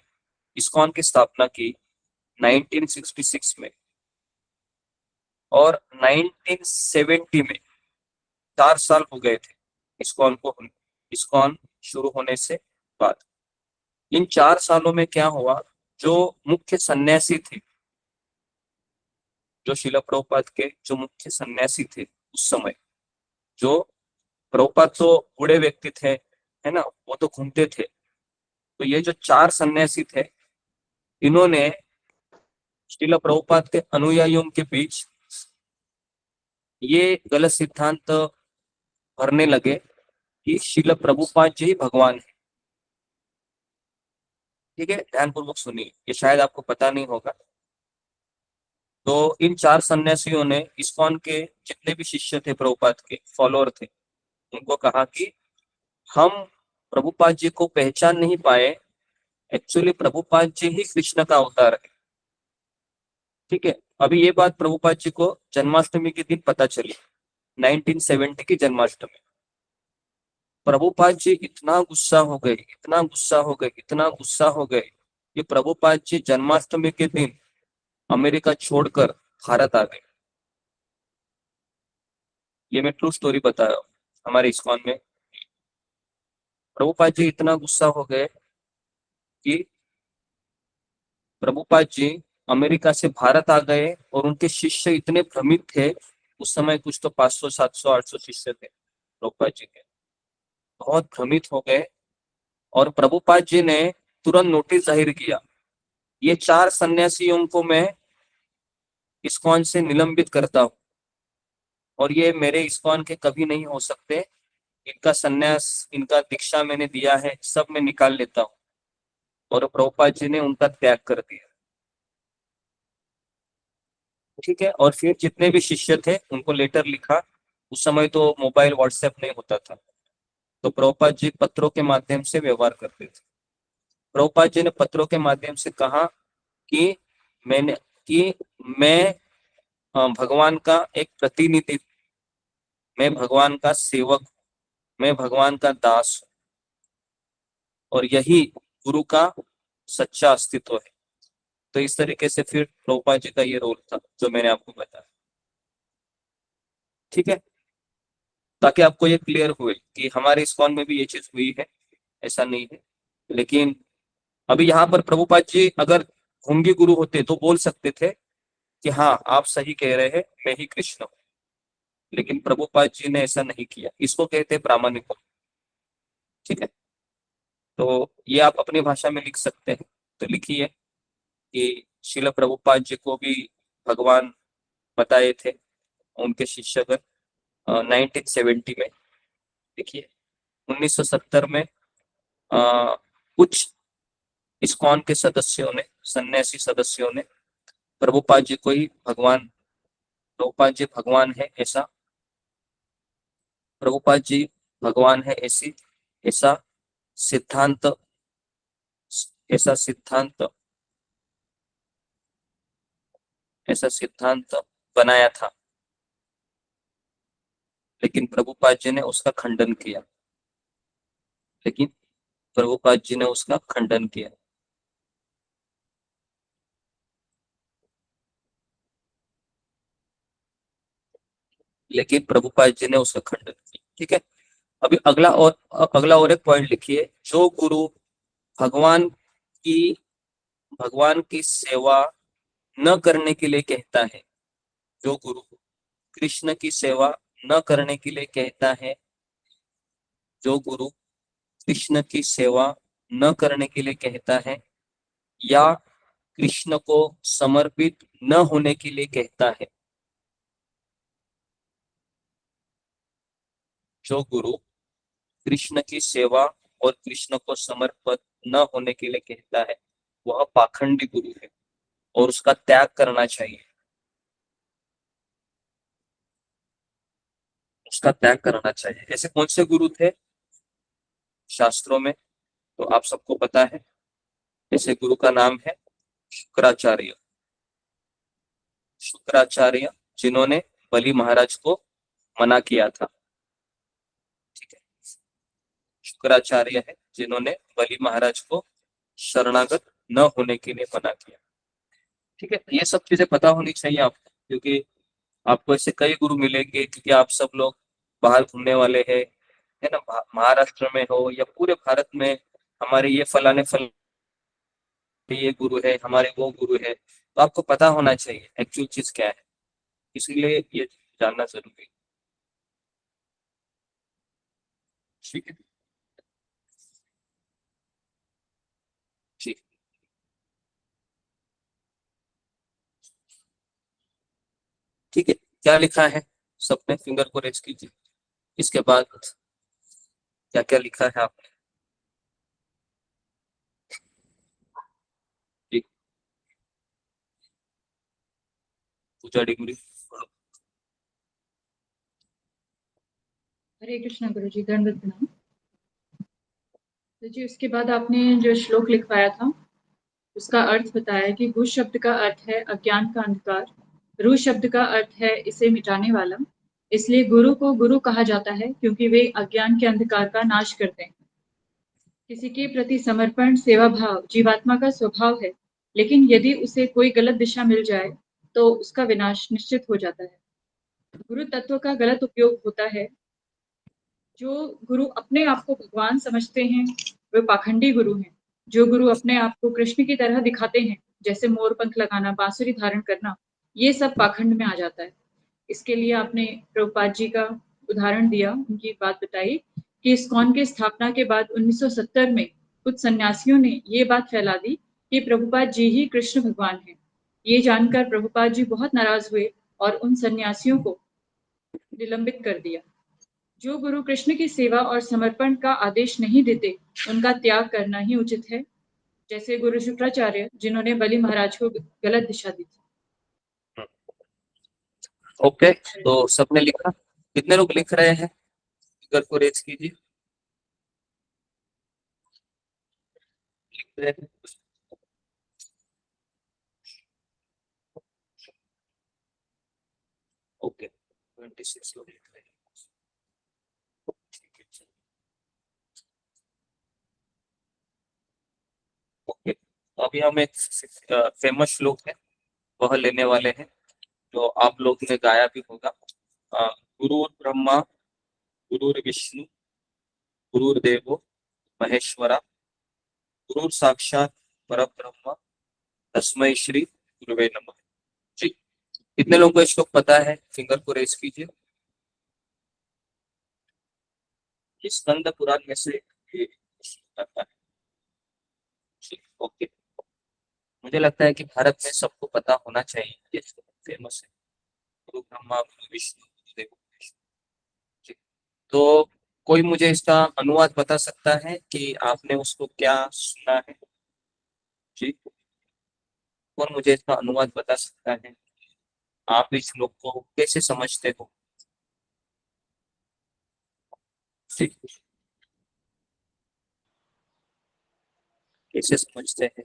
इस्कॉन की स्थापना की 1966 में, और 1970 में 4 साल हो गए थे इस्कॉन शुरू होने से बाद। इन 4 सालों में क्या हुआ, जो मुख्य सन्यासी थे, जो शिला प्रभुपाद के जो मुख्य सन्यासी थे उस समय, जो प्रभुपाद तो बूढ़े व्यक्ति थे, है ना, वो तो घूमते थे, तो ये जो 4 सन्यासी थे, इन्होंने शिला प्रभुपाद के अनुयायियों के बीच ये गलत सिद्धांत भरने लगे कि शिला प्रभुपाद जी ही भगवान है। ठीक है, ध्यानपूर्वक सुनिए, ये शायद आपको पता नहीं होगा। तो इन 4 सन्यासियों ने इस्कॉन के जितने भी शिष्य थे, प्रभुपाद के फॉलोअर थे, उनको कहा कि हम प्रभुपाद जी को पहचान नहीं पाए, एक्चुअली प्रभुपाद जी ही कृष्ण का अवतार है। ठीक है, अभी ये बात प्रभुपाद जी को जन्माष्टमी के दिन पता चली, 1970 की जन्माष्टमी। प्रभुपाद जी इतना गुस्सा हो गए, इतना गुस्सा हो गए, इतना गुस्सा हो गए कि प्रभुपाद जी जन्माष्टमी के दिन अमेरिका छोड़कर भारत आ गए। ये मैं ट्रू स्टोरी बता रहा हूँ। हमारे इस्कॉन में प्रभुपाद जी इतना गुस्सा हो गए कि प्रभुपाद जी अमेरिका से भारत आ गए, और उनके शिष्य इतने भ्रमित थे, उस समय कुछ तो 500, 700, 800 शिष्य थे प्रभुपाद जी के, बहुत भ्रमित हो गए। और प्रभुपाद जी ने तुरंत नोटिस जाहिर किया, ये 4 सन्यासियों को मैं इस्कॉन से निलंबित करता हूँ, और ये मेरे इस्कॉन के कभी नहीं हो सकते, इनका सन्यास, इनका दीक्षा मैंने दिया है, सब मैं निकाल लेता हूँ। और प्रभुपाद जी ने उनका त्याग कर दिया। ठीक है, और फिर जितने भी शिष्य थे उनको लेटर लिखा। उस समय तो मोबाइल व्हाट्सएप नहीं होता था, तो प्रभुपाद जी पत्रों के माध्यम से व्यवहार करते थे। प्रभुपाद जी ने पत्रों के माध्यम से कहा कि मैं भगवान का एक प्रतिनिधि, मैं भगवान का सेवक, मैं भगवान का दास हूं, और यही गुरु का सच्चा अस्तित्व है। तो इस तरीके से फिर प्रभुपाद जी का ये रोल था जो मैंने आपको बताया। ठीक है, ताकि आपको ये क्लियर हुए कि हमारे इस्कॉन में भी ये चीज हुई है, ऐसा नहीं है। लेकिन अभी यहाँ पर प्रभुपाद जी अगर भोंगी गुरु होते तो बोल सकते थे कि हाँ आप सही कह रहे हैं, मैं ही कृष्ण हूं, लेकिन प्रभुपाद जी ने ऐसा नहीं किया। इसको कहते हैं प्रामाणिक। ठीक है, तो ये आप अपनी भाषा में लिख सकते हैं, तो लिखिए कि शिला प्रभुपाद जी को भी भगवान बताए थे उनके शिष्यगण 1970 में। देखिए 1970 में कुछ इस्कॉन के सदस्यों ने, सन्यासी सदस्यों ने प्रभुपाद जी को ही भगवान, प्रभुपाद जी भगवान है ऐसा, प्रभुपाद जी भगवान है ऐसा सिद्धांत, ऐसा सिद्धांत बनाया था। लेकिन प्रभुपाद जी ने उसका खंडन किया, ठीक है, अभी अगला और एक पॉइंट लिखिए, जो गुरु भगवान की सेवा न करने के लिए कहता है, जो गुरु कृष्ण की सेवा न करने के लिए कहता है, जो गुरु कृष्ण की सेवा न करने के लिए कहता है, या कृष्ण को समर्पित न होने के लिए कहता है, जो गुरु कृष्ण की सेवा और कृष्ण को समर्पित न होने के लिए कहता है, वह पाखंडी गुरु है और उसका त्याग करना चाहिए, उसका त्याग करना चाहिए। ऐसे कौन से गुरु थे शास्त्रों में, तो आप सबको पता है। ऐसे गुरु का नाम है शुक्राचार्य, जिन्होंने बलि महाराज को मना किया था। ठीक है, शुक्राचार्य है जिन्होंने बलि महाराज को शरणागत न होने के लिए मना किया। ठीक है, ये सब चीजें पता होनी चाहिए आपको, क्योंकि आपको ऐसे कई गुरु मिलेंगे, क्योंकि आप सब लोग बाहर घूमने वाले हैं, है ना, महाराष्ट्र में हो या पूरे भारत में हमारे ये फलाने ये गुरु है, हमारे वो गुरु है, तो आपको पता होना चाहिए एक्चुअल चीज क्या है, इसलिए ये जानना जरूरी है। ठीक है, ठीक, ठीक है। क्या लिखा है सबने, फिंगर को रेज कीजिए। इसके बाद क्या क्या लिखा है आपने? ठीक, पूजा डिग्री। हरे कृष्णा गुरु जी, दंडवत प्रणाम। तो जी उसके बाद आपने जो श्लोक लिखवाया था उसका अर्थ बताया कि घु शब्द का अर्थ है अज्ञान का अंधकार, रू शब्द का अर्थ है इसे मिटाने वाला। इसलिए गुरु को गुरु कहा जाता है क्योंकि वे अज्ञान के अंधकार का नाश करते हैं। किसी के प्रति समर्पण सेवा भाव जीवात्मा का स्वभाव है, लेकिन यदि उसे कोई गलत दिशा मिल जाए तो उसका विनाश निश्चित हो जाता है। गुरु तत्व का गलत उपयोग होता है। जो गुरु अपने आप को भगवान समझते हैं वे पाखंडी गुरु हैं। जो गुरु अपने आप को कृष्ण की तरह दिखाते हैं, जैसे मोर पंख लगाना, बांसुरी धारण करना, ये सब पाखंड में आ जाता है। इसके लिए आपने प्रभुपाद जी का उदाहरण दिया, उनकी बात बताई कि इस्कॉन की स्थापना के बाद 1970 में कुछ सन्यासियों ने ये बात फैला दी कि प्रभुपाद जी ही कृष्ण भगवान हैं। ये जानकर प्रभुपाद जी बहुत नाराज हुए और उन सन्यासियों को निलंबित कर दिया। जो गुरु कृष्ण की सेवा और समर्पण का आदेश नहीं देते, उनका त्याग करना ही उचित है, जैसे गुरु शुक्राचार्य जिन्होंने बलि महाराज को गलत दिशा दी थी। ओके, तो सबने लिखा? कितने लोग लिख रहे हैं, फिगर को रेज कीजिए। लिख रहे हैं? ओके, 26 लोग लिख रहे हैं। ओके, अभी हम एक फेमस श्लोक है वह लेने वाले हैं, जो आप लोग ने गाया भी होगा। गुरुर ब्रह्मा गुरुर विष्णु गुरुर्देवो महेश्वरा गुरुर साक्षात परब्रह्म तस्मै श्री गुरुवे नमः। जी, कितने लोगों को ये श्लोक पता है, फिंगर को रेज कीजिए। स्कंद पुराण में से ये श्लोक आता है। ओके, मुझे लगता है कि भारत में सबको पता होना चाहिए, ये फेमस है, गुरु ब्रह्मा गुरु विष्णु गुरुदेव महेश्वर। ठीक, तो कोई मुझे इसका अनुवाद बता सकता है कि आपने उसको क्या सुना है? जी, कौन मुझे इसका अनुवाद बता सकता है? आप इस श्लोक को कैसे समझते हो? ठीक, कैसे समझते हैं?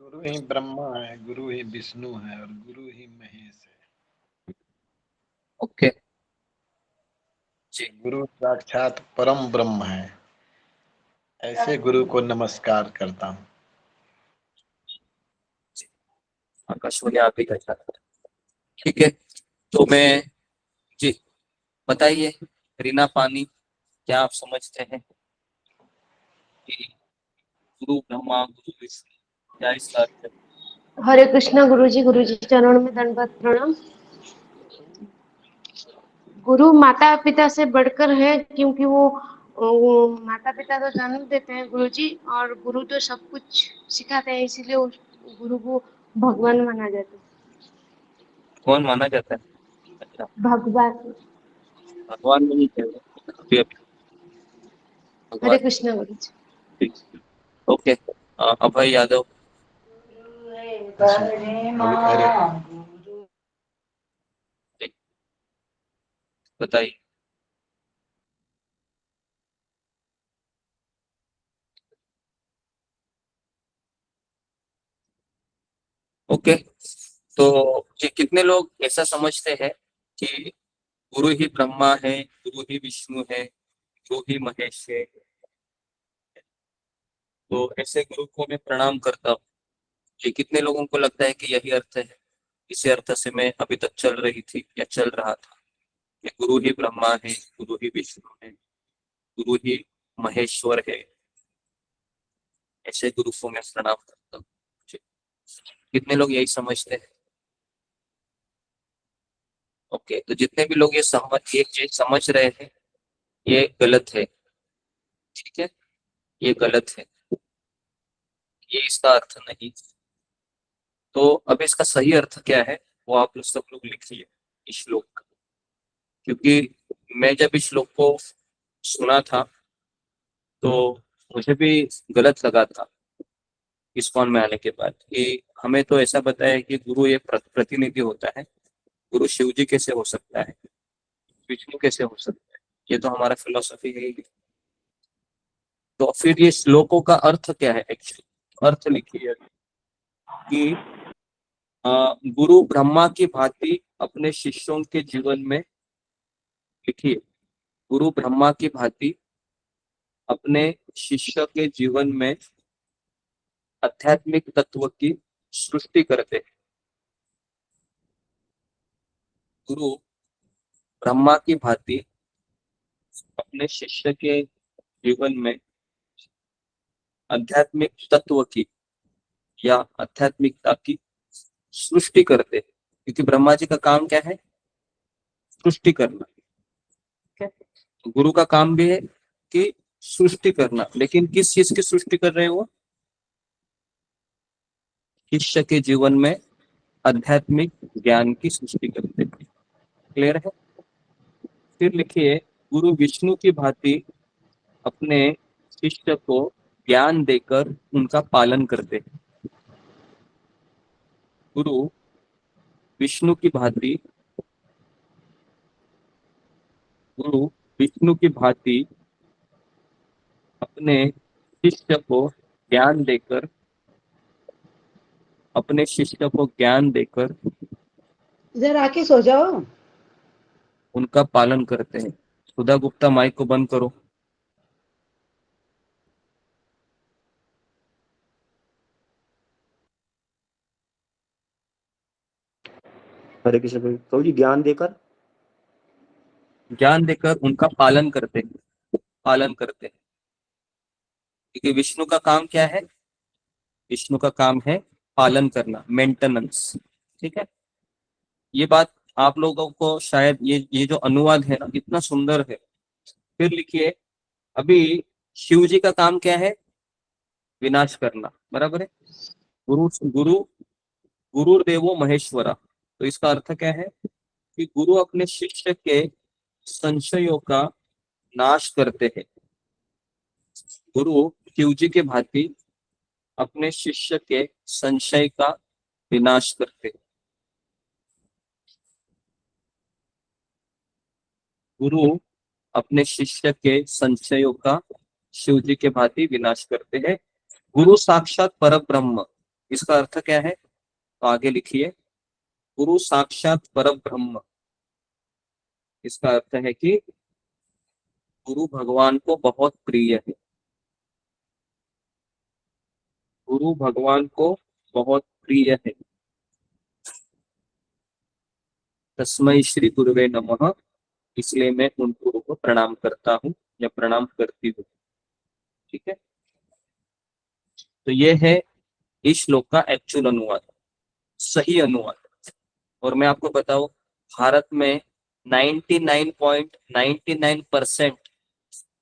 गुरु ही ब्रह्मा है, गुरु ही विष्णु है और गुरु ही महेश है। ओके जी, गुरु साक्षात परम ब्रह्म है, ऐसे गुरु को नमस्कार करता हूँ। आकाशवाणी आप ही कहता है। ठीक है, तो मैं जी बताइए रीना पानी, क्या आप समझते हैं कि गुरु ब्रह्मा गुरु विष्णु क्या इसका अर्थ है? हरे कृष्णा गुरु जी चरणों में दंडवत प्रणाम। गुरु माता पिता से बढ़कर है, क्योंकि वो माता पिता तो जन्म देते हैं गुरु जी, और गुरु तो सब कुछ सिखाते हैं, इसीलिए उस गुरु को भगवान माना जाता है। कौन माना जाता है? अच्छा, भगवान। भगवान नहीं कहते हरे भगवान। कृष्णा गुरु जी। ठीक, ओके, अभय यादव। बताइए। ओके, तो ये कितने लोग ऐसा समझते हैं कि गुरु ही ब्रह्मा है, गुरु ही विष्णु है, गुरु ही महेश है, तो ऐसे गुरु को मैं प्रणाम करता हूँ। ये कितने लोगों को लगता है कि यही अर्थ है, इसी अर्थ से मैं अभी तक चल रही थी या चल रहा था कि गुरु ही ब्रह्मा है, गुरु ही विष्णु है, गुरु ही महेश्वर है। ऐसे गुरु को मैं प्रणाम करता हूँ। कितने लोग यही समझते हैं? ओके, तो जितने भी लोग ये एक चीज समझ रहे हैं ये गलत है, ठीक है, ये गलत है, ये इसका अर्थ नहीं। तो अब इसका सही अर्थ क्या है वो आप लोग सब लोग लिखिए इस श्लोक का, क्योंकि मैं जब इस श्लोक को सुना था तो मुझे भी गलत लगा था इस्कॉन में आने के बाद कि हमें तो ऐसा बताया कि गुरु ये प्रतिनिधि होता है, गुरु शिव जी कैसे हो सकता है, विष्णु कैसे हो सकता है, ये तो हमारा फिलोसफी है ही। तो फिर ये श्लोकों का अर्थ क्या है? एक्चुअली अर्थ लिखिए कि गुरु ब्रह्मा की भांति अपने शिष्यों के जीवन में, लिखिए, गुरु ब्रह्मा की भांति अपने शिष्य के जीवन में आध्यात्मिक तत्व की सृष्टि करते हैं। गुरु ब्रह्मा की भांति अपने शिष्य के जीवन में आध्यात्मिक तत्व की या आध्यात्मिकता की सृष्टि करते हैं, क्योंकि ब्रह्मा जी का काम क्या है? सृष्टि करना। ठीक है, तो गुरु का काम भी है कि सृष्टि करना, लेकिन किस चीज की सृष्टि कर रहे हैं वो? शिष्य के जीवन में आध्यात्मिक ज्ञान की सृष्टि करते हैं। क्लियर है? फिर लिखिए, गुरु विष्णु की भांति अपने शिष्य को ज्ञान देकर उनका पालन करते हैं। गुरु विष्णु की भांति, गुरु विष्णु की भांति अपने शिष्य को ज्ञान देकर, अपने शिष्य को ज्ञान देकर इधर आके सो जाओ। उनका पालन करते हैं। सुधा गुप्ता, माइक को बंद करो। हरे कृष्ण प्रभु जी, ज्ञान देकर उनका पालन करते हैं, पालन करते हैं। क्योंकि विष्णु का काम क्या है? विष्णु का काम है पालन करना, मेंटेनेंस। ठीक है, ये बात आप लोगों को शायद ये जो अनुवाद है ना इतना सुंदर है। फिर लिखिए, अभी शिव जी का काम क्या है? विनाश करना, बराबर है। गुरु गुरु गुरुर्देवो महेश्वरा, तो इसका अर्थ क्या है कि गुरु अपने शिष्य के संशयों का नाश करते हैं। गुरु शिव जी के भांति अपने शिष्य के संशय का विनाश करते हैं। गुरु अपने शिष्य के संशयों का शिव जी के भांति विनाश करते हैं। गुरु साक्षात परब्रह्म, इसका अर्थ क्या है? तो आगे लिखिए, गुरु साक्षात परब्रह्म, इसका अर्थ है कि गुरु भगवान को बहुत प्रिय है। गुरु भगवान को बहुत प्रिय है। तस्मै श्री गुरुवे नमः, इसलिए मैं उन गुरु को प्रणाम करता हूँ या प्रणाम करती हूँ। ठीक है, तो ये है इस श्लोक का एक्चुअल अनुवाद, सही अनुवाद। और मैं आपको बताऊं, भारत में 99.99%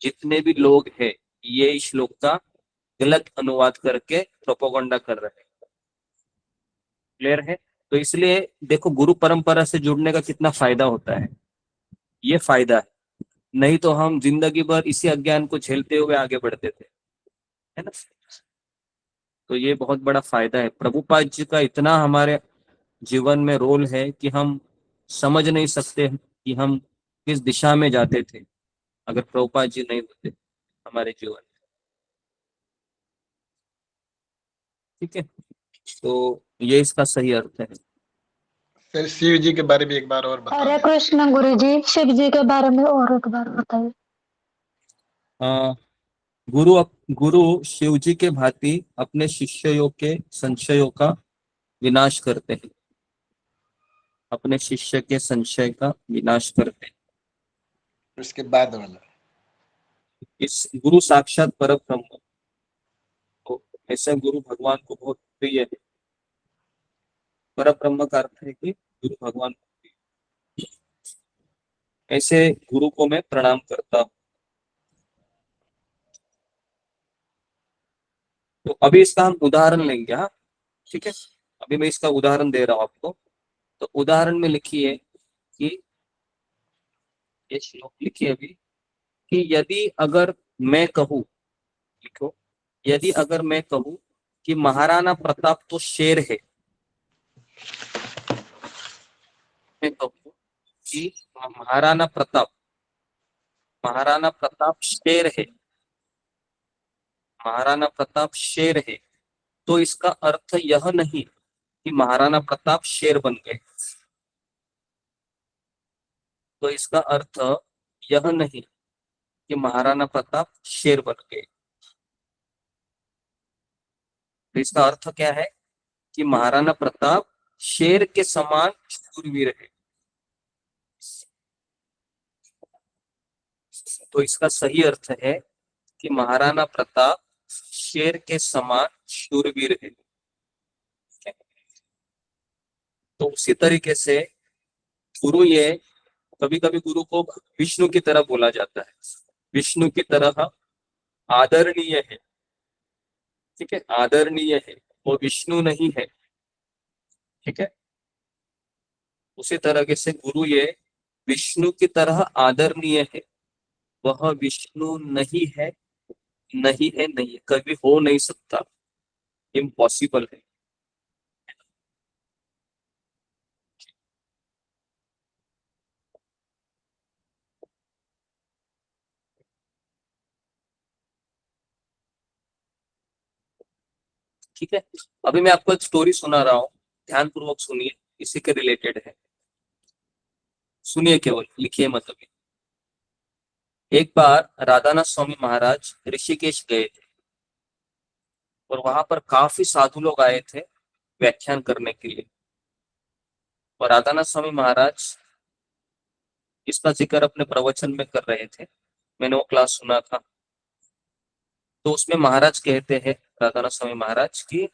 जितने भी लोग हैं ये इस श्लोक का गलत अनुवाद करके प्रोपोगंडा कर रहे हैं। क्लियर है? तो इसलिए देखो, गुरु परंपरा से जुड़ने का कितना फायदा होता है। ये फायदा है, नहीं तो हम जिंदगी भर इसी अज्ञान को झेलते हुए आगे बढ़ते थे, है ना। तो ये बहुत बड़ा फायदा है। प्रभुपाद जी का इतना हमारे जीवन में रोल है कि हम समझ नहीं सकते कि हम किस दिशा में जाते थे अगर प्रभुपाद जी नहीं होते हमारे जीवन में। ठीक है, तो ये इसका सही अर्थ है। फिर शिव जी के बारे में एक बार और बता हरे कृष्ण गुरु जी, शिव जी के बारे में और एक बार बताइए। गुरु शिव जी के भांति अपने शिष्यों के संशयों का विनाश करते हैं, अपने शिष्य के संशय का विनाश करते हैं। उसके बाद वाला इस गुरु साक्षात पर ब्रह्म, तो ऐसे गुरु भगवान को बहुत प्रिय है। पर ब्रह्म का अर्थ है कि गुरु भगवान को प्रिय। ऐसे गुरु को मैं प्रणाम करता हूँ। तो अभी इसका हम उदाहरण लेंगे। हाँ ठीक है, अभी मैं इसका उदाहरण दे रहा हूं आपको। तो उदाहरण में लिखिए कि ये श्लोक लिखिए अभी कि यदि अगर मैं कहूं, लिखो, यदि अगर मैं कहूं कि महाराणा प्रताप तो शेर है, मैं कहूं कि महाराणा प्रताप शेर है, महाराणा प्रताप शेर है, तो इसका अर्थ यह नहीं कि महाराणा प्रताप शेर बन गए। तो इसका अर्थ यह नहीं कि महाराणा प्रताप शेर बन गए। तो इसका अर्थ क्या है कि महाराणा प्रताप शेर के समान शूरवीर है। तो इसका सही अर्थ है कि महाराणा प्रताप शेर के समान शूरवीर है। तो उसी तरीके से गुरु, ये कभी कभी गुरु को विष्णु की तरह बोला जाता है, विष्णु की तरह आदरणीय है। ठीक है, आदरणीय है, वो विष्णु नहीं है। ठीक है, उसी तरीके से गुरु ये विष्णु की तरह आदरणीय है, वह विष्णु नहीं है, नहीं है, नहीं है, कभी हो नहीं सकता, इम्पॉसिबल है। ठीक है, अभी मैं आपको एक स्टोरी सुना रहा हूँ, ध्यानपूर्वक सुनिए, इसी के रिलेटेड है, सुनिए केवल, लिखिए मत अभी। एक बार राधानाथ स्वामी महाराज ऋषिकेश गए थे और वहां पर काफी साधु लोग आए थे व्याख्यान करने के लिए। और राधानाथ स्वामी महाराज इसका जिक्र अपने प्रवचन में कर रहे थे, मैंने वो क्लास सुना था। तो उसमें महाराज कहते हैं, राधानाथ स्वामी महाराज, की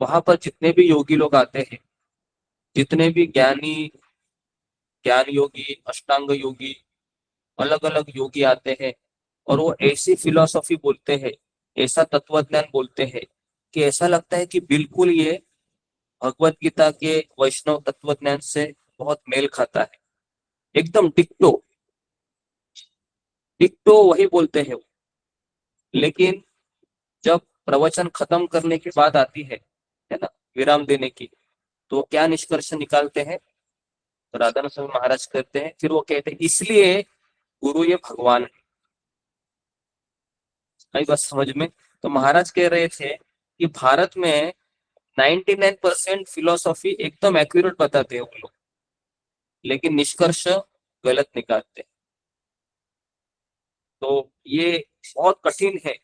वहां पर जितने भी योगी लोग आते हैं, जितने भी ज्ञान योगी, अष्टांग योगी, अलग अलग योगी आते हैं, और वो ऐसी फिलॉसफी बोलते हैं, ऐसा तत्वज्ञान बोलते हैं कि ऐसा लगता है कि बिल्कुल ये भगवत गीता के वैष्णव तत्वज्ञान से बहुत मेल खाता है, एकदम डिक्टो डिक्टो वही बोलते हैं वो। लेकिन जब प्रवचन खत्म करने की बात आती है ना, विराम देने की, तो क्या निष्कर्ष निकालते हैं? तो राधानाथ स्वामी महाराज कहते हैं, फिर वो कहते हैं इसलिए गुरु ये भगवान है। आई बात समझ में? तो महाराज कह रहे थे कि भारत में 99% फिलोसॉफी एकदम एक्यूरेट बताते हैं वो लोग, लेकिन निष्कर्ष गलत निकालते हैं। तो ये बहुत कठिन है,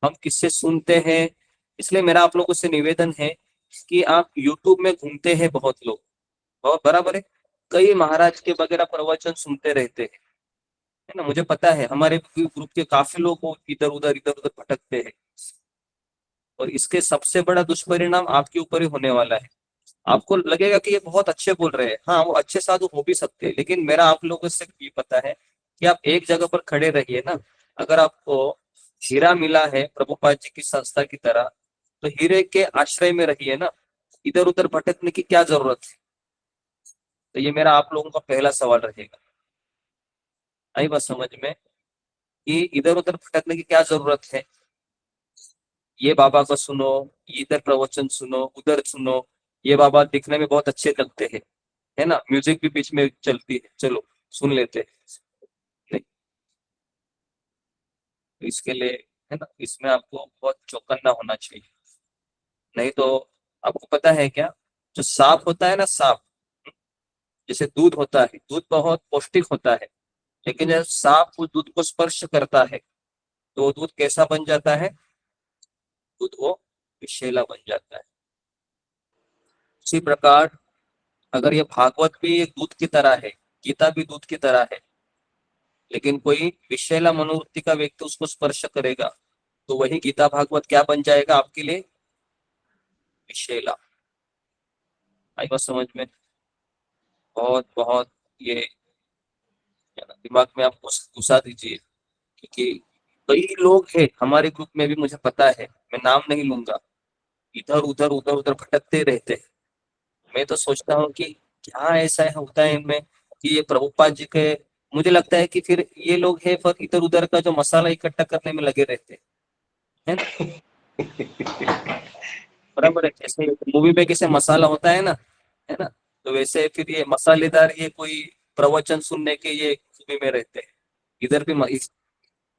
हम किससे सुनते हैं। इसलिए मेरा आप लोगों से निवेदन है कि आप YouTube में घूमते हैं बहुत लोग, बहुत बराबर है, कई महाराज के वगैरह प्रवचन सुनते रहते हैं, है ना। मुझे पता है हमारे ग्रुप के काफी लोग इधर उधर भटकते हैं, और इसके सबसे बड़ा दुष्परिणाम आपके ऊपर ही होने वाला है। आपको लगेगा कि ये बहुत अच्छे बोल रहे हैं, हाँ वो अच्छे साधु हो भी सकते हैं, लेकिन मेरा आप लोगों से ये पता है कि आप एक जगह पर खड़े रहिए ना। अगर आपको हीरा मिला है प्रभुपाद जी की संस्था की तरह, तो हीरे के आश्रय में रहिए ना, इधर उधर भटकने की क्या जरूरत है। तो ये मेरा आप लोगों का पहला सवाल रहेगा। आई बात समझ में कि इधर उधर भटकने की क्या जरूरत है। ये बाबा का सुनो, इधर प्रवचन सुनो, उधर सुनो, ये बाबा दिखने में बहुत अच्छे लगते हैं, है ना, म्यूजिक भी बीच में चलती है, चलो सुन लेते हैं, नहीं। तो इसके लिए, है ना, इसमें आपको बहुत चौकन्ना होना चाहिए। नहीं तो आपको पता है क्या, जो सांप होता है ना, सांप जैसे दूध होता है, दूध बहुत पौष्टिक होता है, लेकिन जब सांप उस दूध को स्पर्श करता है तो वो दूध कैसा बन जाता है? दूध वो विषैला बन जाता है। उसी प्रकार अगर ये भागवत भी एक दूध की तरह है, गीता भी दूध की तरह है, लेकिन कोई विषैला मनोवृत्ति का व्यक्ति उसको स्पर्श करेगा तो वही गीता भागवत क्या बन जाएगा आपके लिए? विषैला। आई बात समझ में? बहुत बहुत ये दिमाग में आप घुसा दीजिए, क्योंकि कई लोग हैं हमारे ग्रुप में भी, मुझे पता है, मैं नाम नहीं लूंगा, इधर उधर उधर उधर भटकते रहते हैं। मैं तो सोचता हूँ कि क्या ऐसा होता है इनमें कि ये प्रभुपाद जी के, मुझे लगता है कि फिर ये लोग हैं पर इधर उधर का जो मसाला इकट्ठा करने में लगे रहते हैं, है ना? बराबर है। जैसे मूवी में कैसे मसाला होता है ना, तो वैसे फिर ये मसालेदार ये कोई प्रवचन सुनने के ये मूवी में रहते हैं। इधर भी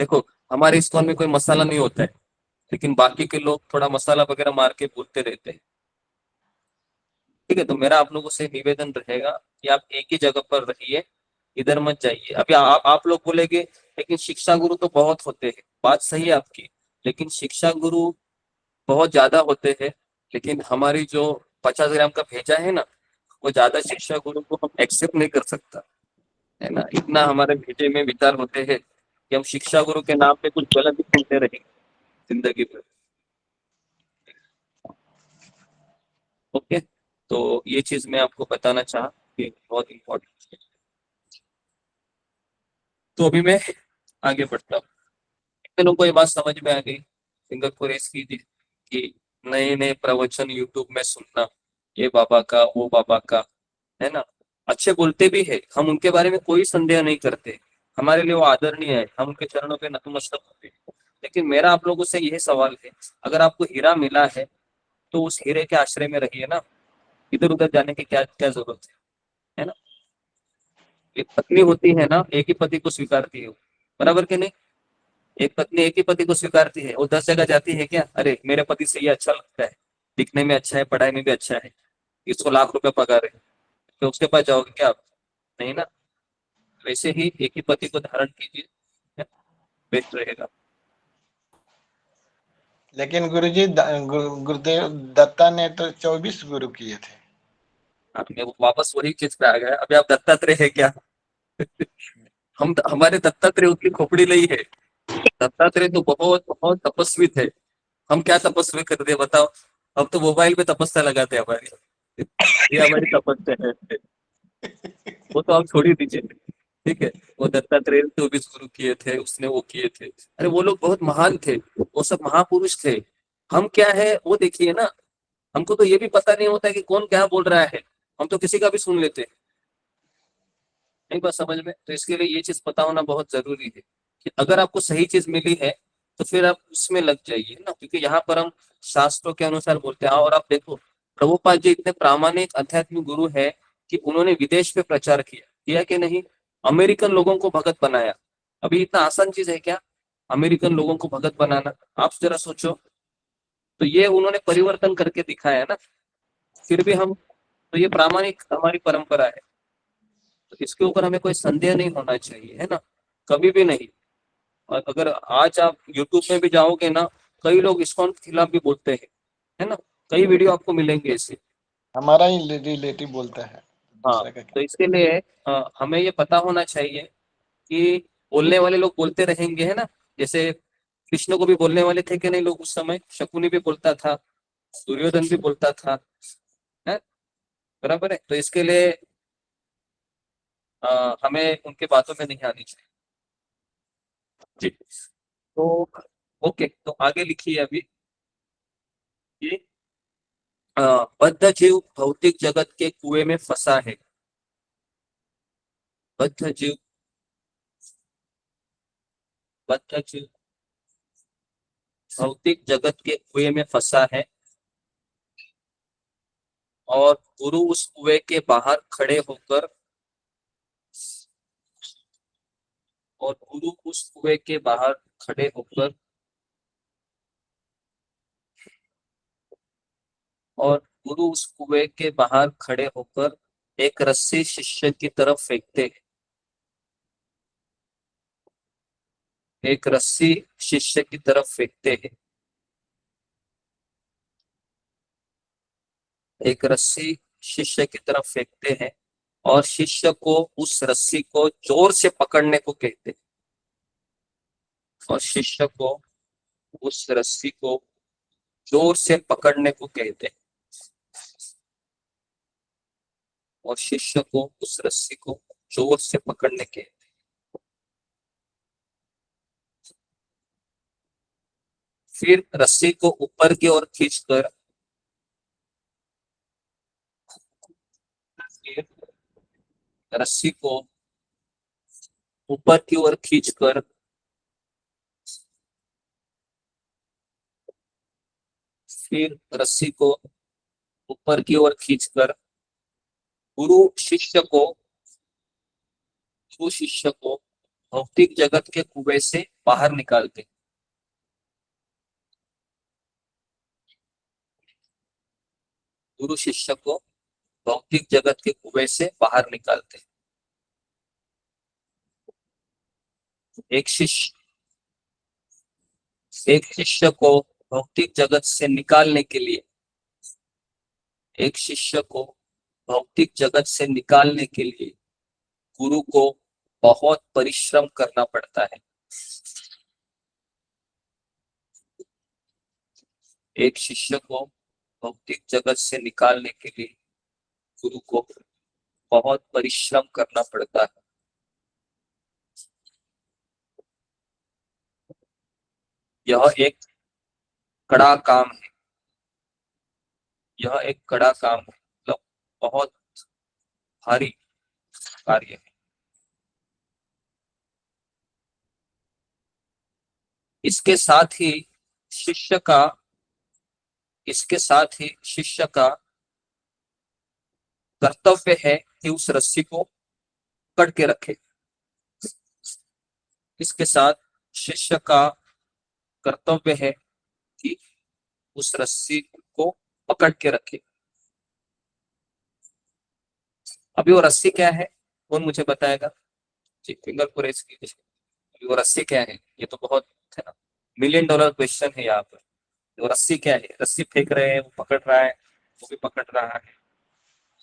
देखो, हमारे स्कूल में कोई मसाला नहीं होता है, लेकिन बाकी के लोग थोड़ा मसाला वगैरह मार के बोलते रहते हैं। ठीक है, तो मेरा आप लोगों से निवेदन रहेगा कि आप एक ही जगह पर रहिए, इधर मत जाइए। अभी आप लोग बोलेंगे लेकिन शिक्षा गुरु तो बहुत होते हैं, बात सही है आपकी, लेकिन शिक्षा गुरु बहुत ज्यादा होते हैं, लेकिन हमारी जो 50 ग्राम का भेजा है ना, वो ज्यादा शिक्षा गुरु को हम एक्सेप्ट नहीं कर सकता, है ना? इतना हमारे भेजे में विचार होते हैं कि हम शिक्षा गुरु के नाम पे कुछ गलत ही सुनते रहेंगे जिंदगी भर। ओके, तो ये चीज मैं आपको बताना चाहा कि बहुत इम्पोर्टेंट है। तो अभी मैं आगे बढ़ता हूँ। कितने लोगों को ये बात समझ में आ गई? फिंगर को रेस कीजिए कि नए नए प्रवचन यूट्यूब में सुनना, ये बाबा का वो बाबा का, है ना? अच्छे बोलते भी है, हम उनके बारे में कोई संदेह नहीं करते, हमारे लिए वो आदरणीय है, हम उनके चरणों पे नतमस्तक होते हैं। लेकिन मेरा आप लोगों से यह सवाल है, अगर आपको हीरा मिला है तो उस हीरे के आश्रय में रहिए ना, इधर उधर जाने की क्या क्या जरूरत है ना? एक पत्नी होती है ना, एक ही पति को स्वीकारती है, बराबर के नहीं? एक पत्नी एक ही पति को स्वीकारती है, वो 10 जगह जाती है क्या? अरे मेरे पति से ये अच्छा लगता है, दिखने में अच्छा है, पढ़ाई में भी अच्छा है, इसको लाख रुपए पगार है, तो उसके पास जाओगे क्या आप? नहीं ना। वैसे ही एक ही पति को धारण कीजिए, बेस्ट रहेगा। लेकिन गुरुजी गुरुदेव दत्ता ने तो 24 गुरु किए थे। मैं वापस वही चीज पे आ गया, अभी आप दत्तात्रेय है क्या? हमारे दत्तात्रेय उतनी खोपड़ी नहीं है, दत्तात्रेय तो बहुत बहुत तपस्वी थे। हम क्या तपस्वी कर दिए बताओ? अब तो मोबाइल पे तपस्या लगाते हैं हमारी, ये हमारी तपस्या है, वो तो आप छोड़ ही दीजिए। ठीक है, वो दत्तात्रेय 24 गुरु किए थे, उसने वो किए थे, अरे वो लोग बहुत महान थे, वो सब महापुरुष थे। हम क्या है वो देखिए ना, हमको तो ये भी पता नहीं होता कि कौन क्या बोल रहा है, हम तो किसी का भी सुन लेते हैं। नहीं बात समझ में? तो इसके लिए ये चीज पता होना बहुत जरूरी है कि अगर आपको सही चीज मिली है तो फिर आप उसमें लग जाइए ना, क्योंकि यहाँ पर हम शास्त्रों के अनुसार बोलते हैं। और आप देखो, प्रभुपाद जी इतने प्रामाणिक आध्यात्मिक गुरु है कि उन्होंने विदेश पे प्रचार किया कि नहीं? अमेरिकन लोगों को भगत बनाया। अभी इतना आसान चीज है क्या अमेरिकन लोगों को भगत बनाना? आप जरा सोचो, तो ये उन्होंने परिवर्तन करके दिखाया ना। फिर भी हम, तो ये प्रामाणिक हमारी परंपरा है, तो इसके ऊपर हमें कोई संदेह नहीं होना चाहिए, है ना? कभी भी नहीं। और अगर आज आप YouTube में भी जाओगे ना, कई लोग इस्कॉन के खिलाफ भी बोलते हैं, है ना? कई वीडियो आपको मिलेंगे ऐसे। हमारा ही रिलेटिव बोलता है। हाँ, तो इसके लिए हमें ये पता होना चाहिए कि बोलने वाले लोग बोलते रहेंगे, है ना? जैसे कृष्ण को भी बोलने वाले थे कि नहीं लोग उस समय? शकुनी भी बोलता था, दुर्योधन भी बोलता था, है बराबर है? तो इसके लिए हमें उनके बातों में नहीं आनी चाहिए जी। तो ओके, तो आगे लिखिए अभी कि बद्ध जीव भौतिक जगत के कुएं में फंसा है। बद्ध जीव भौतिक जगत के कुएं में फंसा है और गुरु उस कुएं के बाहर खड़े होकर खड़े होकर और गुरु उस कुएं के बाहर खड़े होकर एक रस्सी शिष्य की तरफ फेंकते हैं। एक रस्सी शिष्य की तरफ फेंकते हैं। एक रस्सी शिष्य की तरफ फेंकते हैं और शिष्य को उस रस्सी को जोर से पकड़ने को कहते हैं। और शिष्य को उस रस्सी को जोर से पकड़ने को कहते हैं। और शिष्य को उस रस्सी को जोर से पकड़ने के फिर रस्सी को ऊपर की ओर खींचकर फिर रस्सी को ऊपर की ओर खींचकर फिर रस्सी को ऊपर की ओर खींचकर गुरु शिष्य को भौतिक जगत के कुएं से बाहर निकालते। गुरु शिष्य को भौतिक जगत के कुएं से बाहर निकालते। एक शिष्य को भौतिक जगत से निकालने के लिए एक शिष्य को भौतिक जगत से निकालने के लिए गुरु को बहुत परिश्रम करना पड़ता है। एक शिष्य को भौतिक जगत से निकालने के लिए गुरु को बहुत परिश्रम करना पड़ता है। यह एक कड़ा काम है। यह एक कड़ा काम है, मतलब बहुत भारी कार्य है। इसके साथ ही शिष्य का कर्तव्य है कि उस रस्सी को पकड़ के रखे। इसके साथ शिष्य का कर्तव्य है कि उस रस्सी को पकड़ के रखे। अभी वो रस्सी क्या है कौन मुझे बताएगा? जी, फिंगर को रेज कीजिए। अभी वो रस्सी क्या है? ये तो बहुत है ना, $1 मिलियन क्वेश्चन है यहाँ पर। वो रस्सी क्या है? रस्सी फेंक रहे हैं, वो पकड़ रहा है, वो भी पकड़ रहा है,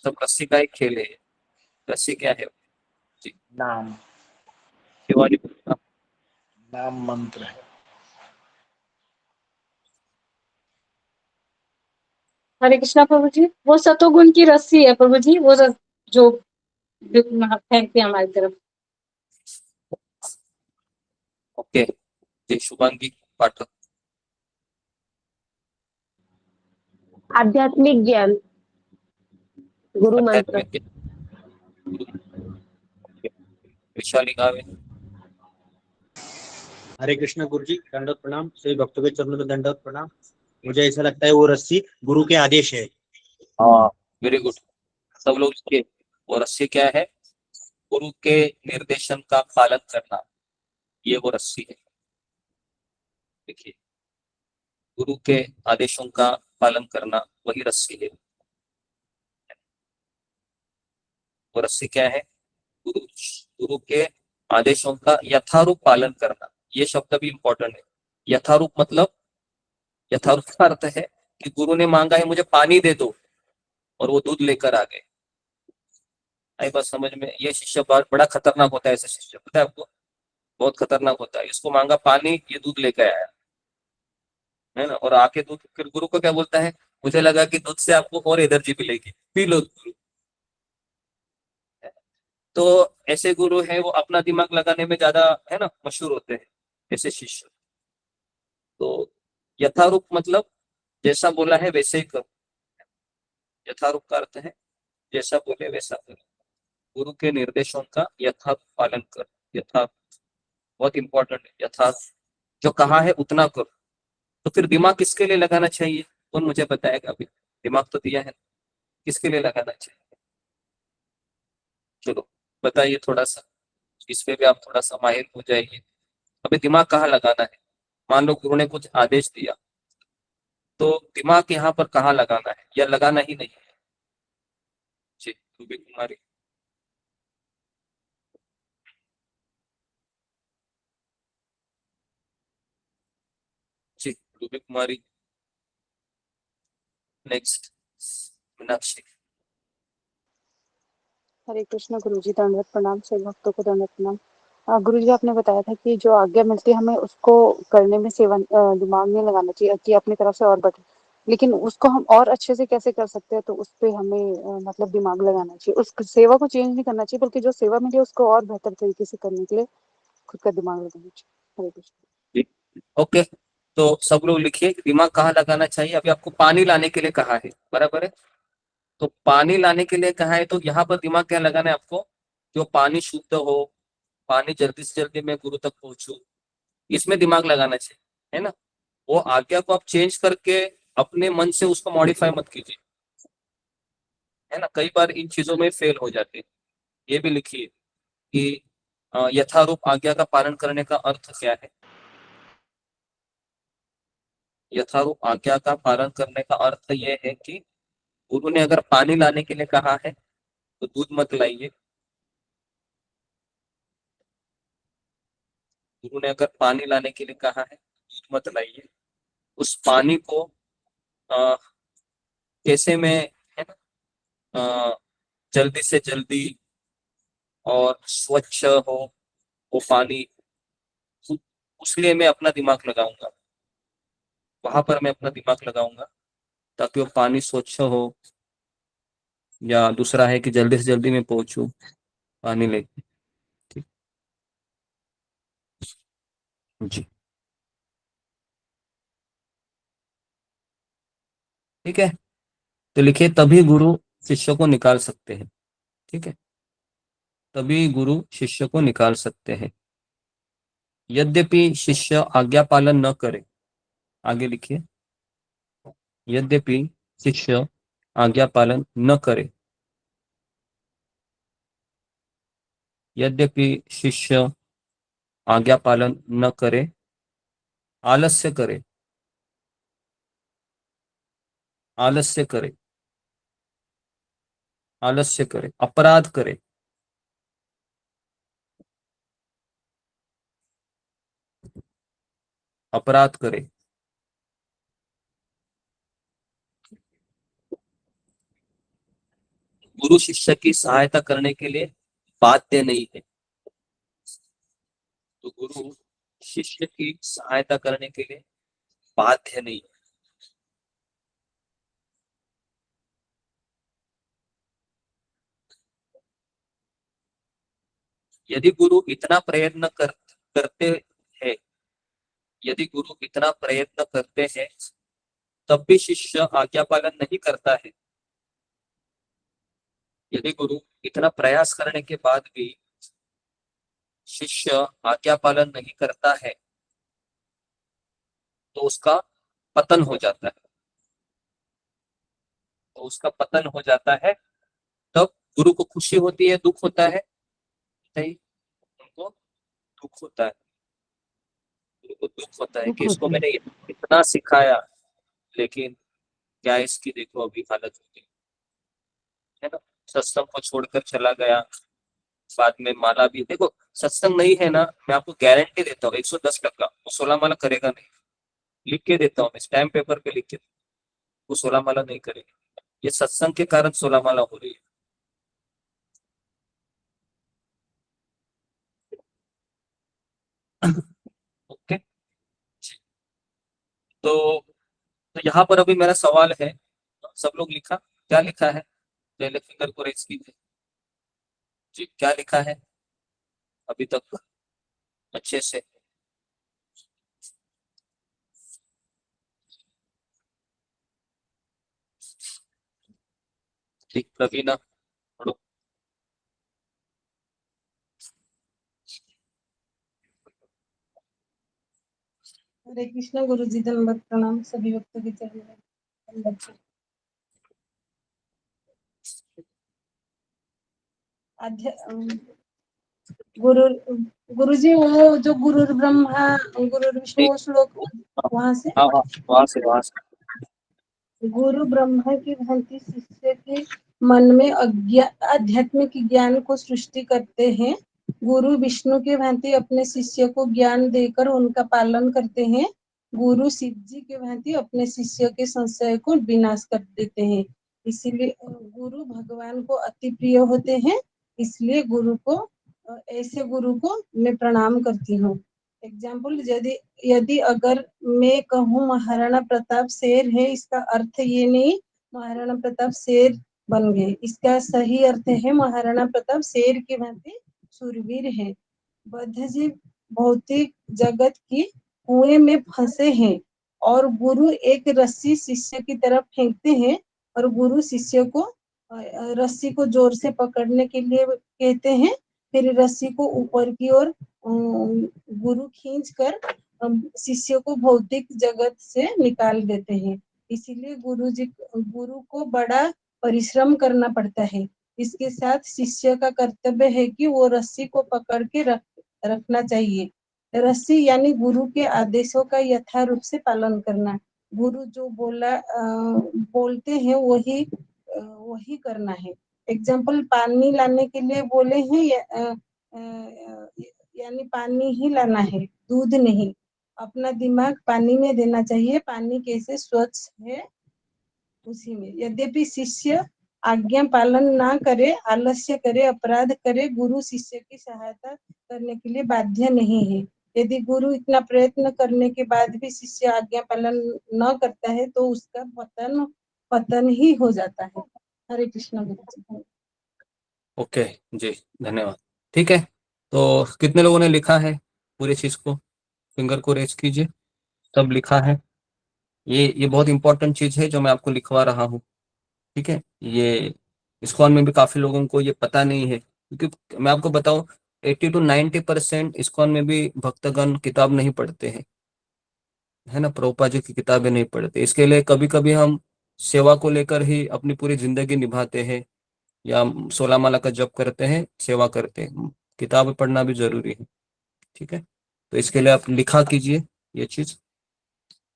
सब रस्सी का एक खेल है। रस्सी क्या है? जी, नाम। शिवाजी नाम मंत्र है। हरे कृष्णा प्रभु जी, वो सतोगुण की रस्सी है प्रभु जी, वो जो फेंकते हैं हमारी तरफ। ओके जी, शुभांगी पाठक। आध्यात्मिक ज्ञान, गुरु मंत्र। विशाली गावे। हरे कृष्ण गुरु जी, दंडवत प्रणाम। सभी भक्तों के चरणों में दंडवत प्रणाम। मुझे ऐसा लगता है वो रस्सी गुरु के आदेश है। हाँ, वेरी गुड। सब लोग के वो रस्सी क्या है? गुरु के निर्देशन का पालन करना, ये वो रस्सी है। देखिए, गुरु के आदेशों का पालन करना वही रस्सी है। वो रस्सी क्या है? गुरु के आदेशों का यथारूप पालन करना। ये शब्द भी इंपॉर्टेंट है। यथारूप मतलब, यथारूप का अर्थ है कि गुरु ने मांगा है मुझे पानी दे दो और वो दूध लेकर आ गए। आई बात समझ में? ये शिष्य बड़ा खतरनाक होता है। ऐसा शिष्य पता है आपको, बहुत खतरनाक होता है। इसको मांगा पानी, ये दूध लेकर आया, है ना। और आके दूध, फिर गुरु को क्या बोलता है? मुझे लगा कि दूध से आपको और एनर्जी मिलेगी, पी लो गुरु। तो ऐसे गुरु है वो अपना दिमाग लगाने में ज्यादा, है ना, मशहूर होते हैं ऐसे शिष्य। तो यथारूप मतलब जैसा बोला है वैसे ही करो। यथारूप का अर्थ है जैसा बोले वैसा करो। गुरु के निर्देशों का यथार्थ पालन कर। यथार्थ बहुत इंपॉर्टेंट है। यथार्थ जो कहा है उतना करो। तो फिर दिमाग किसके लिए लगाना चाहिए? कौन मुझे बताएगा? अभी दिमाग तो दिया है, किसके लिए लगाना चाहिए? चलो बताइए थोड़ा सा, इसमें भी आप थोड़ा सा माहिर हो जाइए। अभी दिमाग कहाँ लगाना है? मान लो गुरु ने कुछ आदेश दिया, तो दिमाग यहाँ पर कहाँ लगाना है या लगाना ही नहीं है? जी, रूबी कुमारी। रूबी कुमारी, नेक्स्ट मीनाक्षी। हरे कृष्ण गुरुजी, दंडवत प्रणाम। सभी भक्तों को दंडवत प्रणाम। गुरुजी, आपने बताया था कि जो आज्ञा मिलती है हमें उसको करने में सेवन दिमाग नहीं लगाना चाहिए कि अपनी तरफ से और बढ़े, लेकिन उसको हम और अच्छे से कैसे कर सकते हैं, तो उस पे हमें मतलब दिमाग लगाना चाहिए। उस सेवा को चेंज नहीं करना चाहिए, बल्कि जो सेवा मिली है उसको और बेहतर तरीके से करने के लिए खुद का दिमाग लगाना चाहिए। हरे कृष्ण। ओके, तो सब लोग लिखिए दिमाग कहाँ लगाना चाहिए। अभी आपको पानी लाने के लिए कहा है, बराबर है। तो पानी लाने के लिए कहा है, तो यहाँ पर दिमाग क्या लगाना है आपको, जो पानी शुद्ध हो, पानी जल्दी से जल्दी मैं गुरु तक पहुंचू, इसमें दिमाग लगाना चाहिए, है ना। वो आज्ञा को आप चेंज करके अपने मन से उसको मॉडिफाई मत कीजिए, है ना। कई बार इन चीजों में फेल हो जाते हैं। ये भी लिखिए कि यथारूप आज्ञा का पालन करने का अर्थ क्या है। यथारूप आज्ञा का पालन करने का अर्थ यह है कि गुरु ने अगर पानी लाने के लिए कहा है तो दूध मत लाइए। गुरु ने अगर पानी लाने के लिए कहा है दूध मत लाइए। उस पानी को कैसे में, है ना, जल्दी से जल्दी और स्वच्छ हो वो पानी, उसलिए मैं अपना दिमाग लगाऊंगा, वहां पर मैं अपना दिमाग लगाऊंगा ताकि वो पानी स्वच्छ हो। या दूसरा है कि जल्दी से जल्दी मैं पहुंचू पानी लेके। ठीक जी, ठीक है। तो लिखिए तभी गुरु शिष्य को निकाल सकते हैं। ठीक है, तभी गुरु शिष्य को निकाल सकते हैं। यद्यपि शिष्य आज्ञा पालन न करे, आगे लिखिए, यद्यपि शिष्य आज्ञा पालन न करे, यद्यपि शिष्य आज्ञा पालन न करे, आलस्य करे, आलस्य करे, आलस्य करे, अपराध करे, अपराध करे, गुरु शिष्य की सहायता करने के लिए बाध्य नहीं है। तो गुरु शिष्य की सहायता करने के लिए बाध्य नहीं है। यदि गुरु इतना प्रयत्न करते हैं, यदि गुरु इतना प्रयत्न करते हैं तब भी शिष्य आज्ञा पालन नहीं करता है, यदि गुरु इतना प्रयास करने के बाद भी शिष्य आज्ञा पालन नहीं करता है तो उसका पतन हो जाता है, तो उसका पतन हो जाता है। तब गुरु को खुशी होती है, दुख होता है, नहीं, उनको दुख होता है। गुरु को दुख होता है कि इसको मैंने इतना सिखाया लेकिन क्या इसकी देखो अभी हालत होती है ना। सत्संग को छोड़कर चला गया, बाद में माला भी, देखो सत्संग नहीं है ना, मैं आपको गारंटी देता हूँ 110% वो 16 माला करेगा नहीं। लिख के देता हूँ मैं, स्टैम्प पेपर पे लिख के, वो 16 माला नहीं करेगा। ये सत्संग के कारण 16 माला हो रही है। ओके, तो यहाँ पर अभी मेरा सवाल है, सब लोग लिखा, क्या लिखा है, पहले फिंगर को रेज कीजिए जी, क्या लिखा है अभी तक अच्छे से। ठीक, प्रवीणा पढ़ो। हरे कृष्ण गुरुजी, दंडवत प्रणाम। सभी भक्तों के चरणों में दंडवत। गुरु गुरुजी, वो जो गुरु ब्रह्मा गुरु विष्णु वो श्लोक वहां से, हाँ हाँ, वहां से। गुरु ब्रह्मा की भांति शिष्य के मन में आध्यात्मिक ज्ञान को सृष्टि करते हैं। गुरु विष्णु की भांति अपने शिष्य को ज्ञान देकर उनका पालन करते हैं। गुरु शिव जी के भांति अपने शिष्यों के संशय को विनाश कर देते हैं। इसीलिए गुरु भगवान को अति प्रिय होते हैं। इसलिए गुरु को ऐसे गुरु को मैं प्रणाम करती हूँ। एग्जाम्पल, यदि यदि अगर मैं कहूँ महाराणा प्रताप शेर है, इसका अर्थ ये नहीं महाराणा प्रताप शेर बन गए। इसका सही अर्थ है महाराणा प्रताप शेर के भांति शूरवीर है। बद्धजीव भौतिक जगत की कुएं में फंसे हैं और गुरु एक रस्सी शिष्य की तरफ फेंकते हैं और गुरु शिष्य को रस्सी को जोर से पकड़ने के लिए कहते हैं। फिर रस्सी को ऊपर की ओर गुरु खींचकर शिष्य को भौतिक जगत से निकाल देते हैं। इसीलिए गुरु को बड़ा परिश्रम करना पड़ता है। इसके साथ शिष्य का कर्तव्य है कि वो रस्सी को पकड़ के रखना चाहिए। रस्सी यानी गुरु के आदेशों का यथारूप से पालन करना। गुरु जो बोलते हैं वही करना है। एग्जाम्पल, पानी लाने के लिए बोले हैं यानी पानी ही लाना है, दूध नहीं। अपना दिमाग पानी में देना चाहिए। पानी कैसे स्वच्छ है उसी में। यद्यपि शिष्य आज्ञा पालन ना करे, आलस्य करे, अपराध करे, गुरु शिष्य की सहायता करने के लिए बाध्य नहीं है। यदि गुरु इतना प्रयत्न करने के बाद भी शिष्य आज्ञा पालन न करता है तो उसका पतन ही हो जाता है। हरे कृष्ण गुरु जी। ओके जी, धन्यवाद। ठीक है, तो कितने लोगों ने लिखा है पूरी चीज को? फिंगर को रेज कीजिए। सब लिखा है। ये बहुत इंपॉर्टेंट चीज है जो मैं आपको लिखवा रहा हूँ। ठीक है, ये इस्कॉन में भी काफी लोगों को ये पता नहीं है, क्योंकि मैं आपको बताऊं 80 to 90% इस्कॉन में भी भक्तगण किताब नहीं पढ़ते हैं, है ना। प्रभुपाद जी की किताबें नहीं पढ़ते। इसके लिए कभी कभी हम सेवा को लेकर ही अपनी पूरी जिंदगी निभाते हैं, या 16 माला का जप करते हैं, सेवा करते हैं। किताब पढ़ना भी जरूरी है। ठीक है, तो इसके लिए आप लिखा कीजिए ये चीज।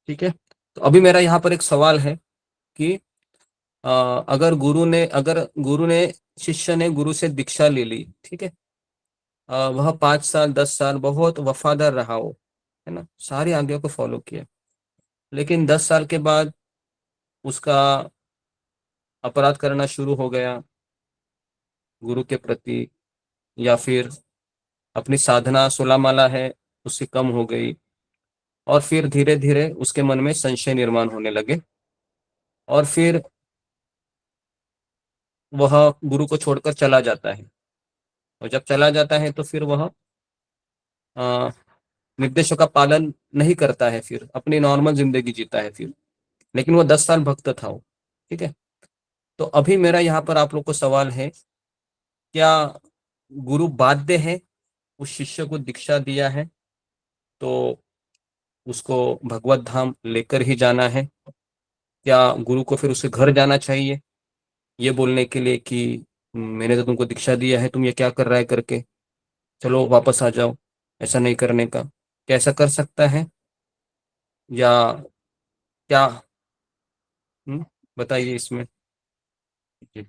ठीक है, तो अभी मेरा यहाँ पर एक सवाल है कि अगर गुरु ने शिष्य ने गुरु से दीक्षा ले ली, ठीक है, वह 5 साल 10 साल बहुत वफादार रहा हो, है ना, सारी आज्ञा को फॉलो किया, लेकिन 10 साल के बाद उसका अपराध करना शुरू हो गया गुरु के प्रति, या फिर अपनी साधना 16 माला है उससे कम हो गई, और फिर धीरे धीरे उसके मन में संशय निर्माण होने लगे, और फिर वह गुरु को छोड़कर चला जाता है। और जब चला जाता है तो फिर वह निर्देशों का पालन नहीं करता है, फिर अपनी नॉर्मल जिंदगी जीता है फिर, लेकिन वो 10 साल भक्त था वो। ठीक है, तो अभी मेरा यहाँ पर आप लोग को सवाल है, क्या गुरु बाध्य है, उस शिष्य को दीक्षा दिया है तो उसको भगवत धाम लेकर ही जाना है? क्या गुरु को फिर उसे घर जाना चाहिए ये बोलने के लिए कि मैंने तो तुमको दीक्षा दिया है, तुम ये क्या कर रहा है करके, चलो वापस आ जाओ? ऐसा नहीं करने का, क्या ऐसा कर सकता है या क्या? बताइए इसमें जी।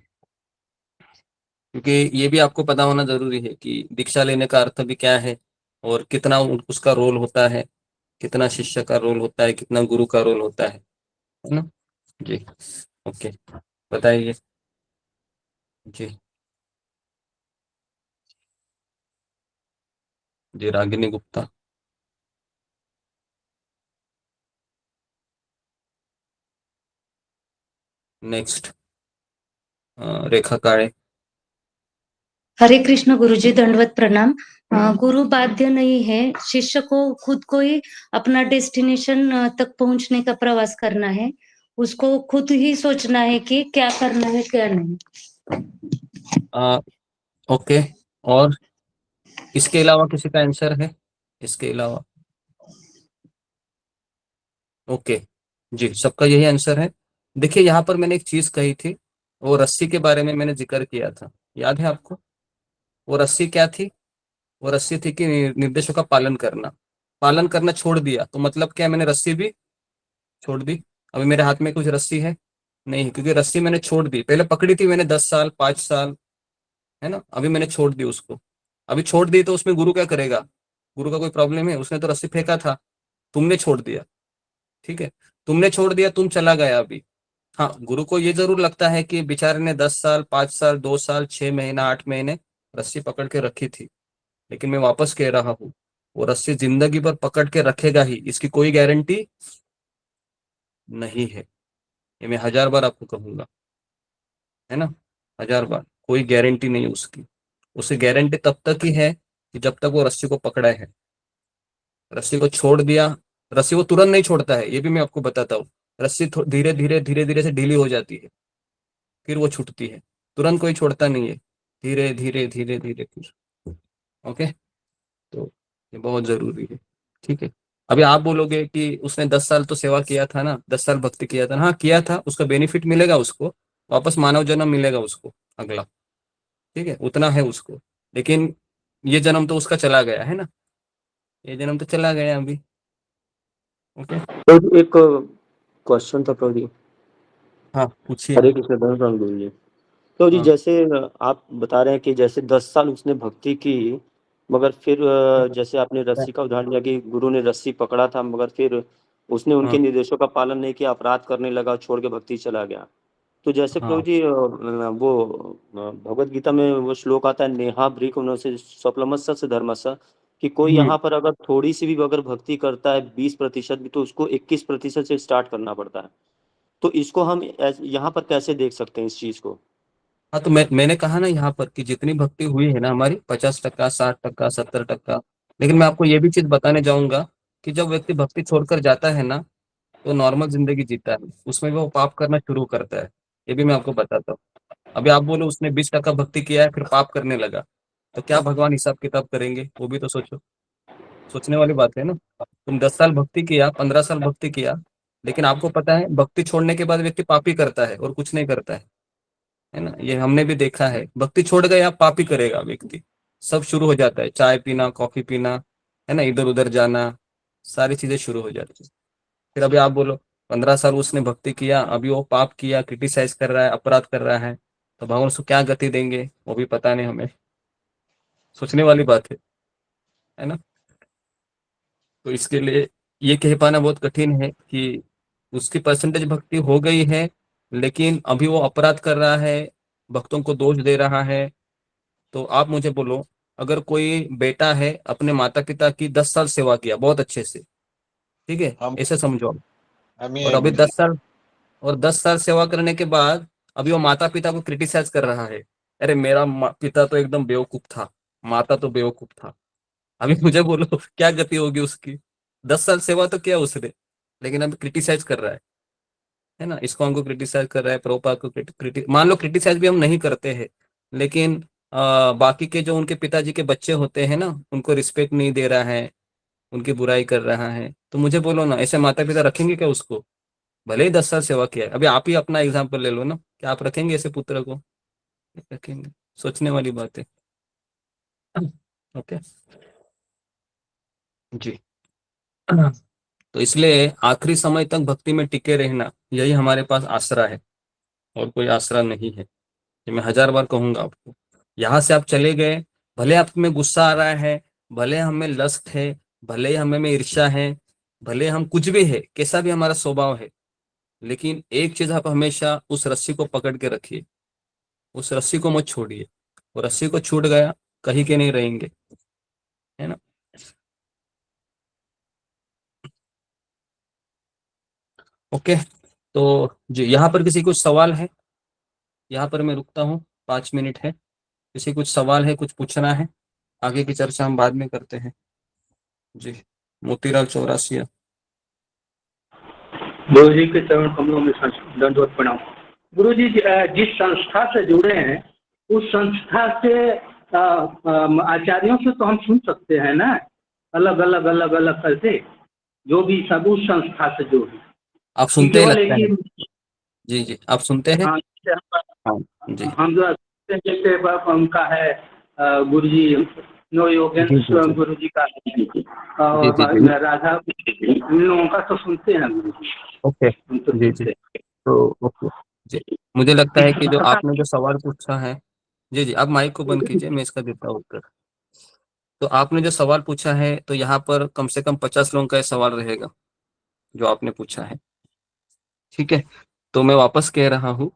क्योंकि ये भी आपको पता होना जरूरी है कि दीक्षा लेने का अर्थ भी क्या है, और कितना उसका रोल होता है, कितना शिष्य का रोल होता है, कितना गुरु का रोल होता है ना जी। ओके, बताइए जी। जी, रागिनी गुप्ता। नेक्स्ट रेखा काळे। हरे कृष्ण गुरुजी, दंडवत प्रणाम। गुरु बाध्य नहीं है, शिष्य को खुद को ही अपना डेस्टिनेशन तक पहुंचने का प्रवास करना है। उसको खुद ही सोचना है कि क्या करना है क्या नहीं। ओके, और इसके अलावा किसी का आंसर है? इसके अलावा ओके जी, सबका यही आंसर है। देखिए, यहाँ पर मैंने एक चीज कही थी, वो रस्सी के बारे में मैंने जिक्र किया था, याद है आपको? वो रस्सी क्या थी? वो रस्सी थी कि निर्देशों का पालन करना छोड़ दिया, तो मतलब क्या, मैंने रस्सी भी छोड़ दी। अभी मेरे हाथ में कुछ रस्सी है नहीं, क्योंकि रस्सी मैंने छोड़ दी। पहले पकड़ी थी मैंने 10 साल 5 साल, है ना, अभी मैंने छोड़ दी उसको। अभी छोड़ दी तो उसमें गुरु क्या करेगा? गुरु का कोई प्रॉब्लम है? उसने तो रस्सी फेंका था, तुमने छोड़ दिया। ठीक है, तुमने छोड़ दिया, तुम चला गया अभी। हाँ, गुरु को ये जरूर लगता है कि बेचारे ने 10 साल, 5 साल, 2 साल, 6 महीना, 8 महीने रस्सी पकड़ के रखी थी, लेकिन मैं वापस कह रहा हूँ, वो रस्सी जिंदगी भर पकड़ के रखेगा ही, इसकी कोई गारंटी नहीं है। ये मैं 1000 बार आपको कहूंगा, है ना, 1000 बार, कोई गारंटी नहीं उसकी। उसे गारंटी तब तक ही है कि जब तक वो रस्सी को पकड़ा है। रस्सी को छोड़ दिया, रस्सी वो तुरंत नहीं छोड़ता है, ये भी मैं आपको बताता हूँ। रस्सी धीरे धीरे धीरे धीरे से ढीली हो जाती है, फिर वो छूटती है। तुरंत कोई छोड़ता नहीं है, धीरे धीरे धीरे धीरे फिर। ओके, तो ये बहुत जरूरी है। ठीक है, अभी आप बोलोगे कि उसने 10 साल तो सेवा किया था ना, 10 साल भक्ति किया था ना, हाँ किया था, उसका बेनिफिट मिलेगा उसको, वापस मानव जन्म मिलेगा उसको अगला। ठीक है, उतना है उसको, लेकिन ये जन्म तो उसका चला गया है ना, ये जन्म तो चला गया अभी। ओके, तो एक क्वेश्चन था प्रभु जी। हाँ पूछिए। हरे कृष्ण धन गुरु जी। तो जी हाँ जैसे आप बता रहे हैं कि जैसे 10 साल उसने भक्ति की, मगर फिर जैसे आपने रस्सी का उदाहरण दिया कि गुरु ने रस्सी पकड़ा था, मगर फिर उसने उनके हाँ निर्देशों का पालन नहीं किया, अपराध करने लगा, छोड़ के भक्ति चला गया। तो जैसे प्रभु हाँ। जी भगवत गीता में वो श्लोक आता है, नेहा भ्रीक से स्वप्लमस्य धर्मस्य, कि कोई यहाँ पर अगर थोड़ी सी भी अगर भक्ति करता है 20% भी, तो उसको 21% से स्टार्ट करना पड़ता है। तो इसको हम यहाँ पर कैसे देख सकते हैं इस चीज को? हाँ, तो मैंने कहा ना यहाँ पर कि जितनी भक्ति हुई है ना हमारी, 50%, 60%, 70%, लेकिन मैं आपको ये भी चीज बताने जाऊंगा कि जब व्यक्ति भक्ति छोड़कर जाता है ना, तो नॉर्मल जिंदगी जीता है, उसमें वो पाप करना शुरू करता है। ये भी मैं आपको बताता हूँ। अभी आप बोलो उसने 20% भक्ति किया है, फिर पाप करने लगा, तो क्या भगवान हिसाब किताब करेंगे, वो भी तो सोचो। सोचने वाली बात है ना। तुम 10 साल भक्ति किया, 15 साल भक्ति किया, लेकिन आपको पता है भक्ति छोड़ने के बाद व्यक्ति पाप ही करता है और कुछ नहीं करता है ना, ये हमने भी देखा है। भक्ति छोड़ गया, पाप ही करेगा व्यक्ति, सब शुरू हो जाता है, चाय पीना, कॉफी पीना, है ना, इधर उधर जाना, सारी चीजें शुरू हो जाती है। फिर अभी आप बोलो 15 साल उसने भक्ति किया, अभी वो पाप किया, क्रिटिसाइज कर रहा है, अपराध कर रहा है, तो भगवान उसको क्या गति देंगे वो भी पता नहीं हमें। सोचने वाली बात है ना। तो इसके लिए ये कह पाना बहुत कठिन है कि उसकी परसेंटेज भक्ति हो गई है, लेकिन अभी वो अपराध कर रहा है, भक्तों को दोष दे रहा है। तो आप मुझे बोलो, अगर कोई बेटा है, अपने माता पिता की 10 साल सेवा किया बहुत अच्छे से, ठीक है, हम ऐसे समझो आप, हम ही और है अभी गुरु जी। 10 साल, और 10 साल सेवा करने के बाद अभी वो माता पिता को क्रिटिसाइज कर रहा है, अरे मेरा पिता तो एकदम बेवकूफ था, माता तो बेवकूफ था। अभी मुझे बोलो क्या गति होगी उसकी। 10 साल सेवा तो किया उसने, लेकिन अभी क्रिटिसाइज कर रहा है ना, इसको क्रिटिसाइज कर रहा है, प्रभुपाद को मान लो क्रिटिसाइज भी हम नहीं करते हैं, लेकिन बाकी के जो उनके पिताजी के बच्चे होते हैं ना, उनको रिस्पेक्ट नहीं दे रहा है, उनकी बुराई कर रहा है, तो मुझे बोलो ना, ऐसे माता पिता रखेंगे क्या उसको? भले ही 10 साल सेवा किया है। अभी आप ही अपना एग्जाम्पल ले लो ना, क्या आप रखेंगे ऐसे पुत्र को? नहीं रखेंगे। सोचने वाली बात है। ओके जी। तो इसलिए आखिरी समय तक भक्ति में टिके रहना, यही हमारे पास आसरा है, और कोई आसरा नहीं है। ये मैं 1000 बार कहूंगा आपको। यहाँ से आप चले गए, भले आप में गुस्सा आ रहा है, भले हमें लस्ट है, भले हमें में ईर्ष्या है, भले हम कुछ भी है, कैसा भी हमारा स्वभाव है, लेकिन एक चीज आप हमेशा उस रस्सी को पकड़ के रखिए, उस रस्सी को मत छोड़िए। वो रस्सी को छूट गया, कहीं के नहीं रहेंगे, है ना। ओके, तो जी यहाँ पर किसी कुछ सवाल है? यहाँ पर मैं रुकता हूँ, 5 मिनट है। किसी कुछ सवाल है, कुछ पूछना है? आगे की चर्चा हम बाद में करते हैं। जी, मोतीलाल चौरासिया। गुरु जी के चरण कमलों में दंडवत प्रणाम। गुरु जी जिस संस्था से जुड़े हैं, उस संस्था से आचार्यों से तो हम सुन सकते हैं ना, अलग अलग करके, जो भी सब उस संस्था से जुड़े। आप सुनते हैं केवल लगता एक है? ही। जी जी, आप सुनते हैं? हाँ, हाँ जी हम जो जैसे उनका है गुरु जी, नो जी जी योगेंद्र जी गुरु जी का, जी और जी जी। राधा, इन लोगों का तो सुनते हैं गुरु जी, ओके हम तो जी जी। सुनते हैं। तो ओके जी, मुझे लगता है कि जो आपने जो सवाल पूछा है, जी जी, आप माइक को बंद कीजिए, मैं इसका देता हूँ उत्तर। तो आपने जो सवाल पूछा है, तो यहाँ पर कम से कम 50 लोगों का ये सवाल रहेगा। जो आपने पूछा है। ठीक है, तो मैं वापस कह रहा हूँ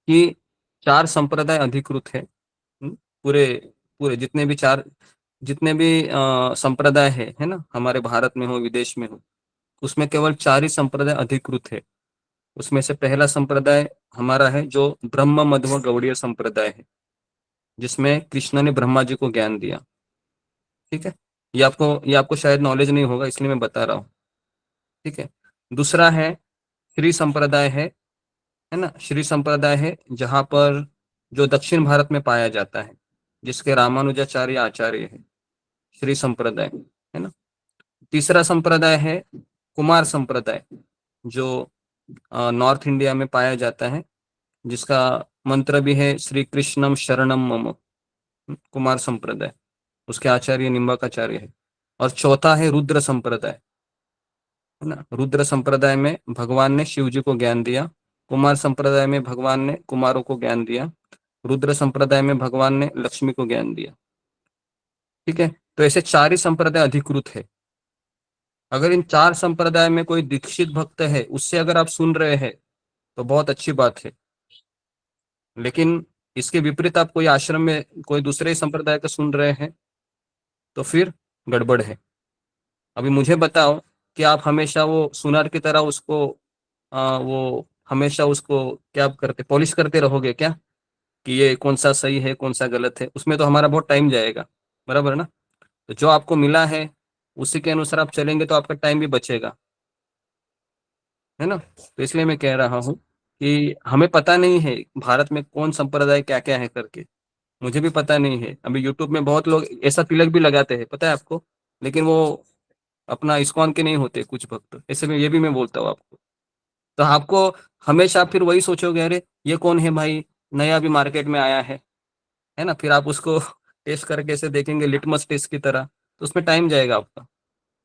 कि 4 संप्रदाय अधिकृत है। पूरे पूरे जितने भी संप्रदाय है ना, हमारे भारत में हो विदेश में हो, उसमें केवल 4 ही संप्रदाय अधिकृत है। उसमें से पहला संप्रदाय हमारा है जो ब्रह्म मध्व गौड़ीय संप्रदाय है, जिसमें कृष्ण ने ब्रह्मा जी को ज्ञान दिया। ठीक है, ये आपको शायद नॉलेज नहीं होगा, इसलिए मैं बता रहा हूँ। ठीक है, दूसरा है श्री संप्रदाय है ना। श्री संप्रदाय है जहां पर जो दक्षिण भारत में पाया जाता है, जिसके रामानुजाचार्य आचार्य है, श्री संप्रदाय है ना। तीसरा संप्रदाय है कुमार संप्रदाय, जो नॉर्थ इंडिया में पाया जाता है, जिसका मंत्र भी है श्री कृष्णम शरणम मम। कुमार संप्रदाय, उसके आचार्य निम्बाकाचार्य है। और चौथा है रुद्र संप्रदाय, है ना। रुद्र संप्रदाय में भगवान ने शिव जी को ज्ञान दिया, कुमार संप्रदाय में भगवान ने कुमारों को ज्ञान दिया, रुद्र संप्रदाय में भगवान ने लक्ष्मी को ज्ञान दिया। ठीक है, तो ऐसे 4 ही संप्रदाय अधिकृत है। अगर इन 4 संप्रदाय में कोई दीक्षित भक्त है, उससे अगर आप सुन रहे हैं तो बहुत अच्छी बात है, लेकिन इसके विपरीत आप कोई आश्रम में कोई दूसरे संप्रदाय का सुन रहे हैं तो फिर गड़बड़ है। अभी मुझे बताओ कि आप हमेशा वो सुनार की तरह उसको वो हमेशा उसको क्या करते, पॉलिश करते रहोगे क्या कि ये कौन सा सही है कौन सा गलत है? उसमें तो हमारा बहुत टाइम जाएगा, बराबर ना। तो जो आपको मिला है उसी के अनुसार आप चलेंगे तो आपका टाइम भी बचेगा, है ना। तो इसलिए मैं कह रहा हूँ कि हमें पता नहीं है भारत में कौन संप्रदाय क्या क्या है करके, मुझे भी पता नहीं है। अभी यूट्यूब में बहुत लोग ऐसा तिलक भी लगाते हैं, पता है आपको, लेकिन वो अपना इस्कॉन के नहीं होते कुछ भक्त, ऐसे में ये भी मैं बोलता हूँ आपको। तो आपको हमेशा फिर वही सोचोगे, अरे ये कौन है भाई, नया भी मार्केट में आया है ना। फिर आप उसको टेस्ट करके ऐसे देखेंगे लिटमस टेस्ट की तरह, तो उसमें टाइम जाएगा आपका।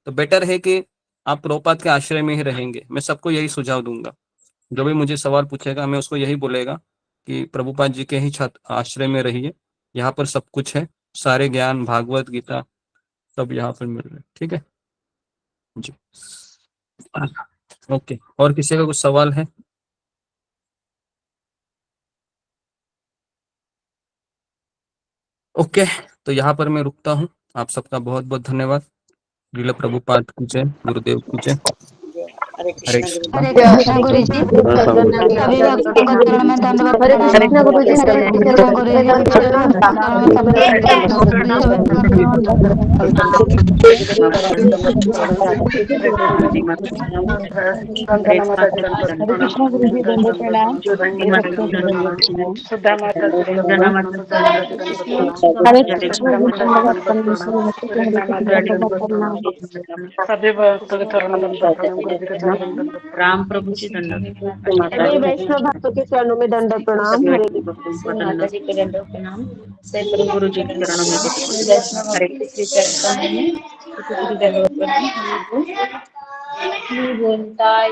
तो बेटर है कि आप प्रभुपाद के आश्रय में ही रहेंगे। मैं सबको यही सुझाव दूंगा, जो भी मुझे सवाल पूछेगा मैं उसको यही बोलेगा कि प्रभुपाद जी के ही छात्र आश्रय में रहिए, यहाँ पर सब कुछ है, सारे ज्ञान भागवत गीता सब यहाँ पर मिल रहे हैं। ठीक है जी, ओके। और किसी का कुछ सवाल है? ओके, तो यहाँ पर मैं रुकता हूँ। आप सबका बहुत बहुत धन्यवाद। लीला प्रभुपाद की जय, गुरुदेव की जय। हरे हरे कृष्णा कृष्ण गुरु जी, सभी भक्तों का चरण में दंडवत प्रणाम। कृष्ण गुरु जी, हरे कृष्ण गुरु हरे कृष्णा गुरु जी, दंडवत प्रणाम। सुधा माता हरे कृष्णा गुरु दंडवत प्रणाम। सभी भक्तों के चरणों में राम प्रभु जी दंडवत सभी वैष्णव भक्तों के चरणों में दंडवत प्रणाम। हरे माता जी के दंडवत प्रणाम। सभी गुरु जी के चरणों में हरे कृष्ण दंडवत प्रणाम। बोलता है